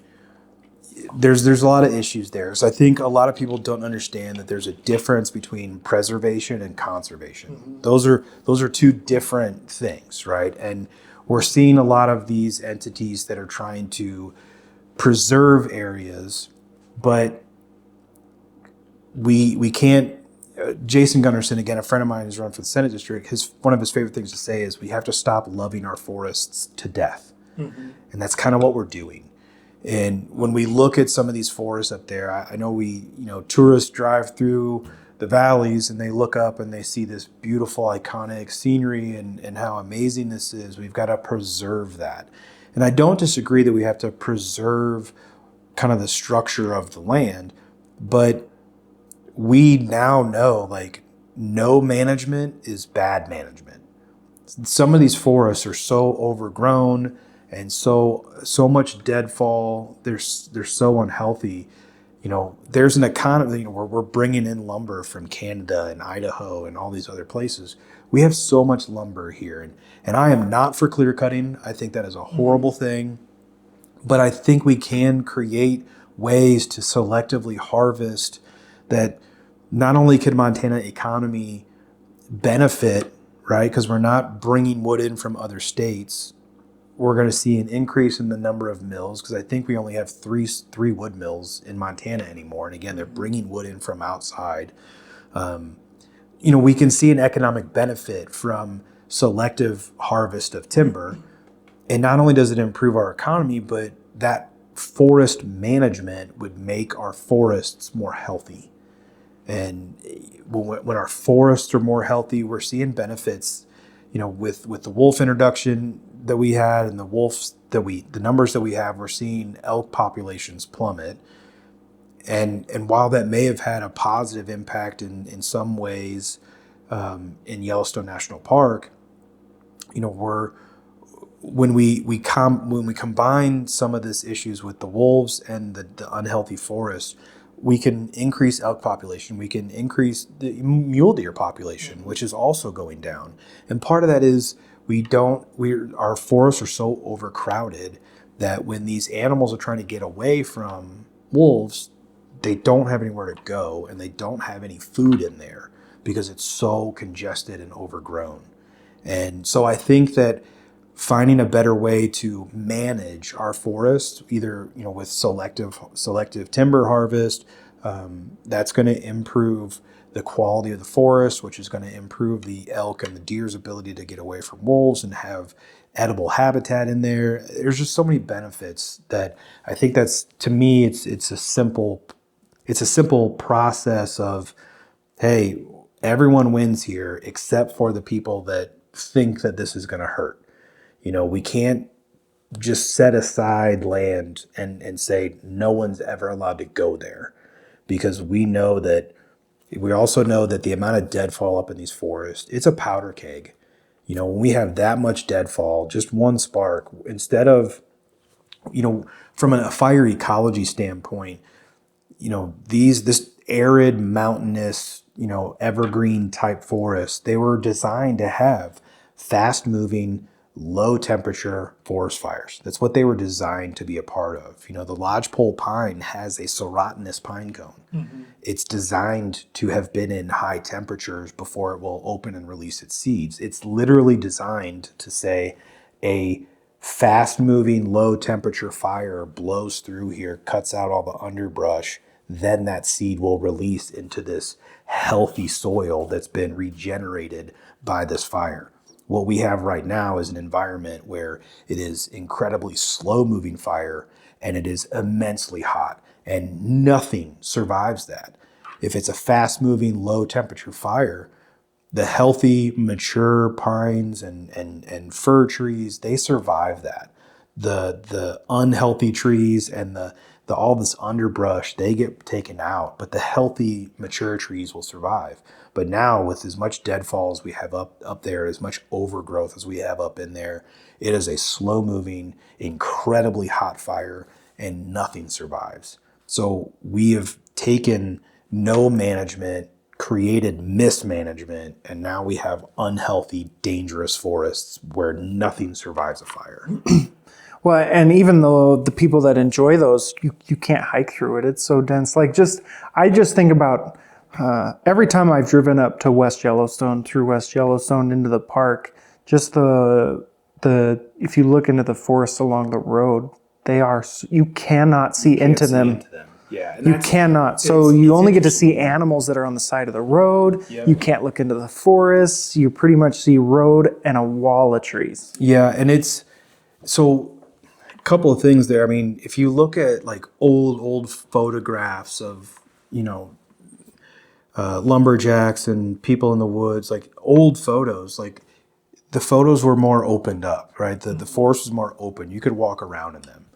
C: there's a lot of issues there. So I think a lot of people don't understand that there's a difference between preservation and conservation. Mm-hmm. Those are two different things, right? And we're seeing a lot of these entities that are trying to preserve areas, but we can't. Jason Gunnarsson, again, a friend of mine who's run for the Senate district, one of his favorite things to say is we have to stop loving our forests to death. Mm-hmm. And that's kind of what we're doing. And when we look at some of these forests up there, I know tourists drive through the valleys and they look up and they see this beautiful, iconic scenery and how amazing this is. We've got to preserve that. And I don't disagree that we have to preserve kind of the structure of the land, but we now know, no management is bad management. Some of these forests are so overgrown and so much deadfall. They're so unhealthy. There's an economy where we're bringing in lumber from Canada and Idaho and all these other places. We have so much lumber here, and I am not for clear cutting. I think that is a horrible thing, but I think we can create ways to selectively harvest that not only could Montana economy benefit, right? Because we're not bringing wood in from other states. We're going to see an increase in the number of mills, because I think we only have three wood mills in Montana anymore. And again, they're bringing wood in from outside. We can see an economic benefit from selective harvest of timber. And not only does it improve our economy, but that forest management would make our forests more healthy. And when our forests are more healthy, we're seeing benefits, with the wolf introduction that we had and the numbers that we have, we're seeing elk populations plummet. And while that may have had a positive impact in some ways in Yellowstone National Park, when we combine some of these issues with the wolves and the unhealthy forest, we can increase elk population. We can increase the mule deer population, which is also going down. And part of that is our forests are so overcrowded that when these animals are trying to get away from wolves, they don't have anywhere to go and they don't have any food in there because it's so congested and overgrown. And so I think that finding a better way to manage our forests, either with selective timber harvest, that's going to improve the quality of the forest, which is going to improve the elk and the deer's ability to get away from wolves and have edible habitat in there. There's just so many benefits that I think to me, it's a simple process of, hey, everyone wins here except for the people that think that this is going to hurt. We can't just set aside land and say no one's ever allowed to go there, because we also know that the amount of deadfall up in these forests, it's a powder keg. When we have that much deadfall, just one spark, instead of, from a fire ecology standpoint, this arid, mountainous, evergreen type forests, they were designed to have fast moving, low temperature forest fires. That's what they were designed to be a part of. The lodgepole pine has a serotinous pine cone. Mm-hmm. It's designed to have been in high temperatures before it will open and release its seeds. It's literally designed to say a fast moving, low temperature fire blows through here, cuts out all the underbrush, then that seed will release into this healthy soil that's been regenerated by this fire. What we have right now is an environment where it is incredibly slow moving fire and it is immensely hot, and nothing survives that. If it's a fast moving, low temperature fire, the healthy, mature pines and fir trees, they survive that. The unhealthy trees and the all this underbrush, they get taken out, but the healthy, mature trees will survive. But now, with as much deadfall as we have up there, as much overgrowth as we have up in there, it is a slow-moving, incredibly hot fire, and nothing survives. So we have taken no management, created mismanagement, and now we have unhealthy, dangerous forests where nothing survives a fire.
B: Well, and even though the people that enjoy those, you can't hike through it. It's so dense. I just think about every time I've driven up to West Yellowstone, through West Yellowstone into the park, just if you look into the forests along the road, you cannot see into them.
C: Yeah,
B: you cannot. So you only get to see animals that are on the side of the road. Yep. You can't look into the forests. You pretty much see road and a wall of trees.
C: Yeah, and it's so. Couple of things there. I mean, if you look at old photographs of lumberjacks and people in the woods, old photos, the photos were more opened up, right? The forest was more open. You could walk around in them.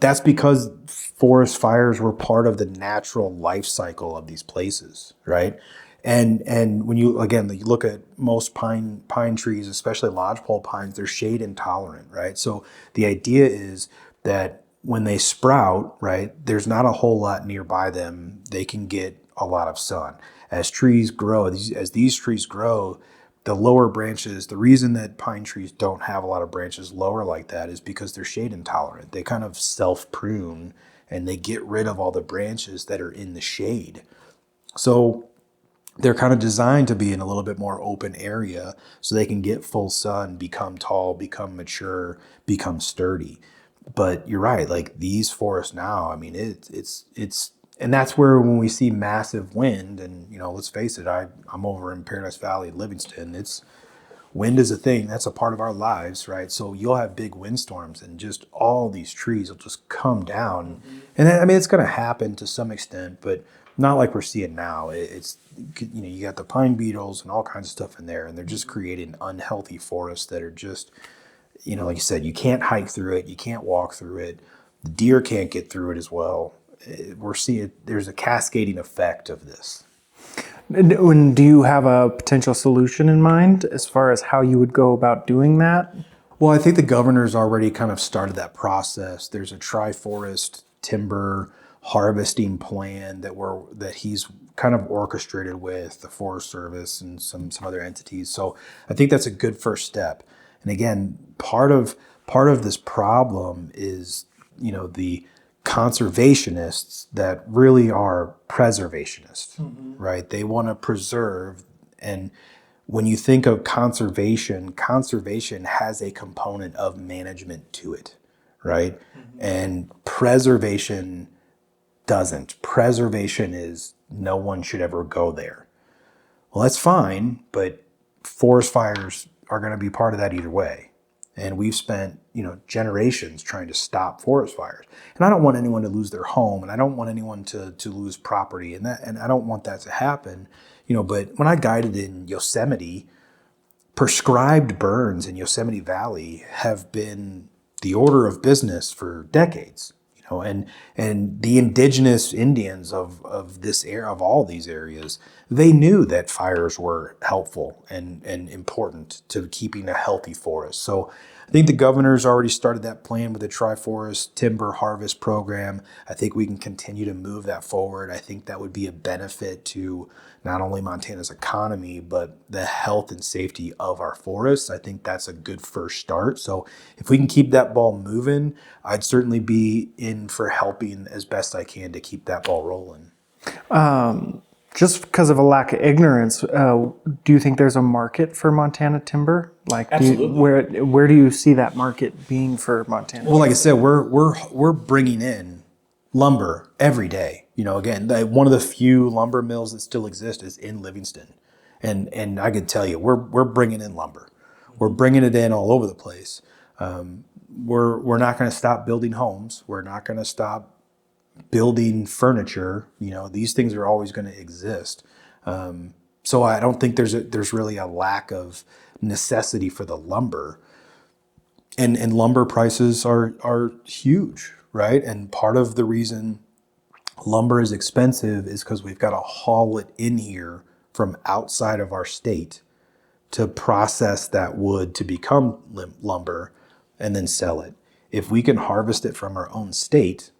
C: That's because forest fires were part of the natural life cycle of these places, right? And when you look at most pine trees, especially lodgepole pines, they're shade intolerant, right? So the idea is that when they sprout, right, there's not a whole lot nearby them. They can get a lot of sun. As trees grow, as these trees grow, the lower branches, the reason that pine trees don't have a lot of branches lower like that is because they're shade intolerant. They kind of self-prune and they get rid of all the branches that are in the shade. So they're kind of designed to be in a little bit more open area so they can get full sun, become tall, become mature, become sturdy. But you're right, these forests now, I mean, it's and that's where when we see massive wind, and let's face it, I'm over in Paradise Valley, Livingston. Wind is a thing. That's a part of our lives, right? So you'll have big windstorms and just all these trees will just come down. Mm-hmm. And I mean, it's going to happen to some extent, but not like we're seeing now. It's, you got the pine beetles and all kinds of stuff in there, and they're just creating unhealthy forests that are just, like you said, you can't hike through it. You can't walk through it. The deer can't get through it as well. We're seeing there's a cascading effect of this.
B: And do you have a potential solution in mind as far as how you would go about doing that?
C: Well, I think the governor's already kind of started that process. There's a tri-forest timber harvesting plan that he's kind of orchestrated with the Forest Service and some other entities. So I think that's a good first step. And again, part of this problem is, the conservationists that really are preservationists, mm-hmm. right? They want to preserve. And when you think of conservation has a component of management to it, right? Mm-hmm. And preservation doesn't. Preservation is no one should ever go there. Well, that's fine, but forest fires are going to be part of that either way. And we've spent, generations trying to stop forest fires. And I don't want anyone to lose their home, and I don't want anyone to lose property, and I don't want that to happen. But when I guided in Yosemite, prescribed burns in Yosemite Valley have been the order of business for decades. And the indigenous Indians of this area, of all these areas, they knew that fires were helpful and important to keeping a healthy forest. So I think the governor's already started that plan with the Tri-Forest Timber Harvest Program. I think we can continue to move that forward. I think that would be a benefit to not only Montana's economy, but the health and safety of our forests. I think that's a good first start. So if we can keep that ball moving, I'd certainly be in for helping as best I can to keep that ball rolling.
B: Just because of a lack of ignorance, do you think there's a market for Montana timber? Like,
C: Absolutely.
B: where do you see that market being for Montana?
C: Well, like I said, we're bringing in lumber every day. Again, one of the few lumber mills that still exist is in Livingston, and I could tell you, we're bringing in lumber. We're bringing it in all over the place. We're not going to stop building homes. We're not going to stop building furniture. These things are always going to exist. So I don't think there's really a lack of necessity for the lumber. And lumber prices are huge, right? And part of the reason lumber is expensive is because we've got to haul it in here from outside of our state to process that wood to become lumber and then sell it. If we can harvest it from our own state,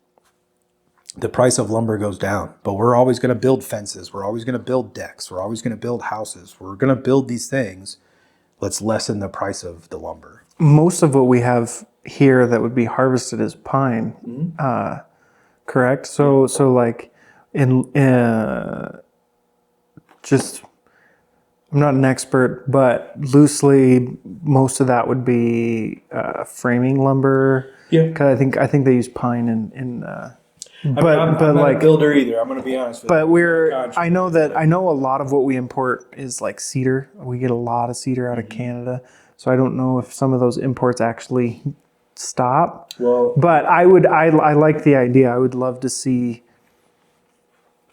C: the price of lumber goes down. But we're always going to build fences. We're always going to build decks. We're always going to build houses. We're going to build these things. Let's lessen the price of the lumber.
B: Most of what we have here that would be harvested is pine, correct? So like in just, I'm not an expert, but loosely, most of that would be framing lumber.
C: Yeah.
B: 'Cause I think they use pine in
C: I'm not a builder either. I'm going to be honest with
B: but
C: you.
B: I know a lot of what we import is like cedar. We get a lot of cedar out of Canada. So I don't know if some of those imports actually stop.
C: Well,
B: But I like the idea. I would love to see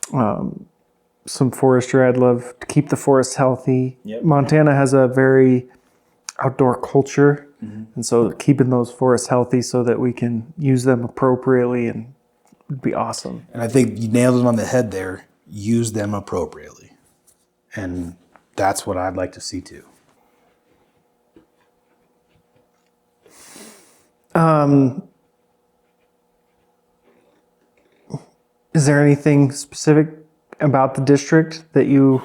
B: some forestry. I'd love to keep the forests healthy.
C: Yep.
B: Montana has a very outdoor culture. And so keeping those forests healthy so that we can use them appropriately and would be awesome.
C: and I think you nailed it on the head there. Use them appropriately. And that's what I'd like to see too.
B: Is there anything specific about the district that you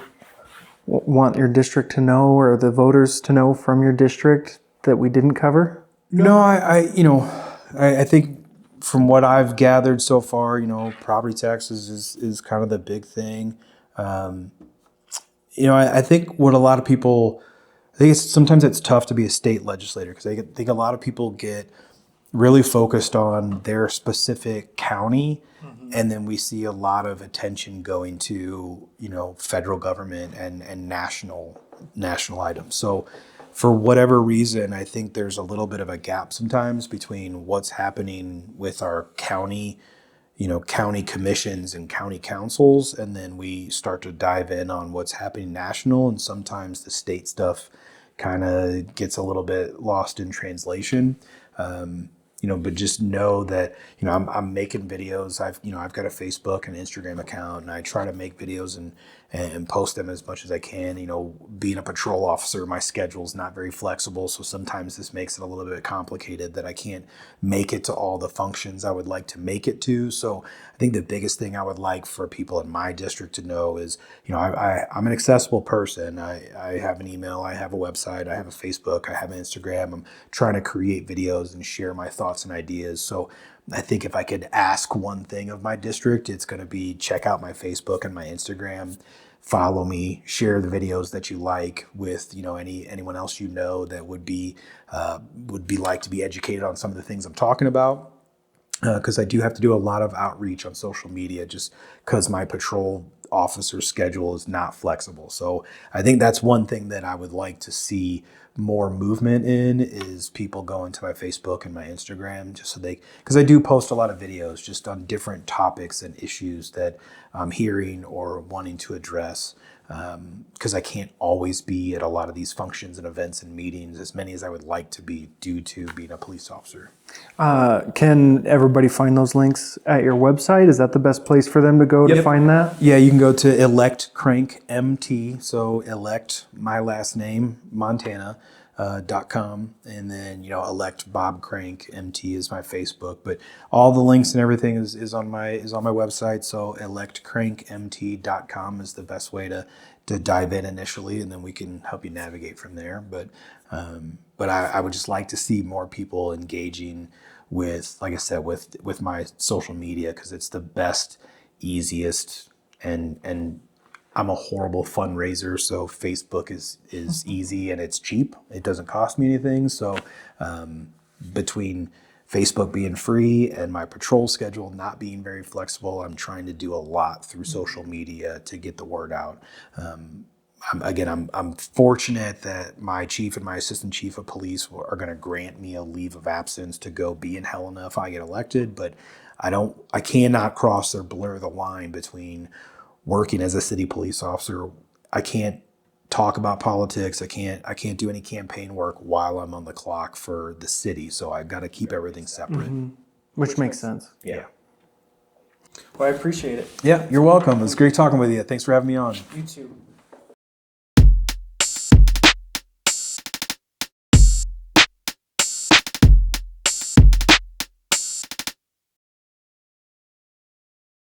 B: want your district to know or the voters to know from your district that we didn't cover?
C: No, I think from what I've gathered so far, property taxes is kind of the big thing. I think what a lot of people, I think sometimes it's tough to be a state legislator because I think a lot of people get really focused on their specific county. And then we see a lot of attention going to, federal government and national items. So for whatever reason, I think there's a little bit of a gap sometimes between what's happening with our county, county commissions and county councils, and then we start to dive in on what's happening national. And sometimes the state stuff kind of gets a little bit lost in translation. But just know that, I'm making videos. I've got a Facebook and Instagram account, and I try to make videos and post them as much as I can. Being a patrol officer, my schedule's not very flexible. So sometimes this makes it a little bit complicated that I can't make it to all the functions I would like to make it to. So I think the biggest thing I would like for people in my district to know is, I'm an accessible person. I have an email, I have a website, I have a Facebook, I have an Instagram. I'm trying to create videos and share my thoughts and ideas. So I think if I could ask one thing of my district, it's going to be check out my Facebook and my Instagram, follow me, share the videos that you like with anyone else that would be like to be educated on some of the things I'm talking about. Because I do have to do a lot of outreach on social media just because my patrol officer schedule is not flexible. So I think that's one thing that I would like to see more movement in is people going to my Facebook and my Instagram just so because I do post a lot of videos just on different topics and issues that I'm hearing or wanting to address. because I can't always be at a lot of these functions and events and meetings, as many as I would like to be due to being a police officer.
B: Can everybody find those links at your website? Is that the best place for them to go to find that?
C: Yeah, you can go to Elect Crank MT, so elect my last name, Montana. .com, and then elect Bob Crank MT is my Facebook, but all the links and everything is on my website. So electcrankmt.com is the best way to dive in initially, and then we can help you navigate from there. But I would just like to see more people engaging with, like I said, with my social media, because it's the best, easiest, and I'm a horrible fundraiser, so Facebook is easy and it's cheap. It doesn't cost me anything. So between Facebook being free and my patrol schedule not being very flexible, I'm trying to do a lot through social media to get the word out. I'm fortunate that my chief and my assistant chief of police are going to grant me a leave of absence to go be in Helena if I get elected, but I cannot cross or blur the line between working as a city police officer. I can't talk about politics. I can't do any campaign work while I'm on the clock for the city. So I've got to keep everything separate.
B: Which makes sense.
C: Yeah.
B: Well, I appreciate it.
C: Yeah, you're welcome. It was great talking with you. Thanks for having me on.
B: You too.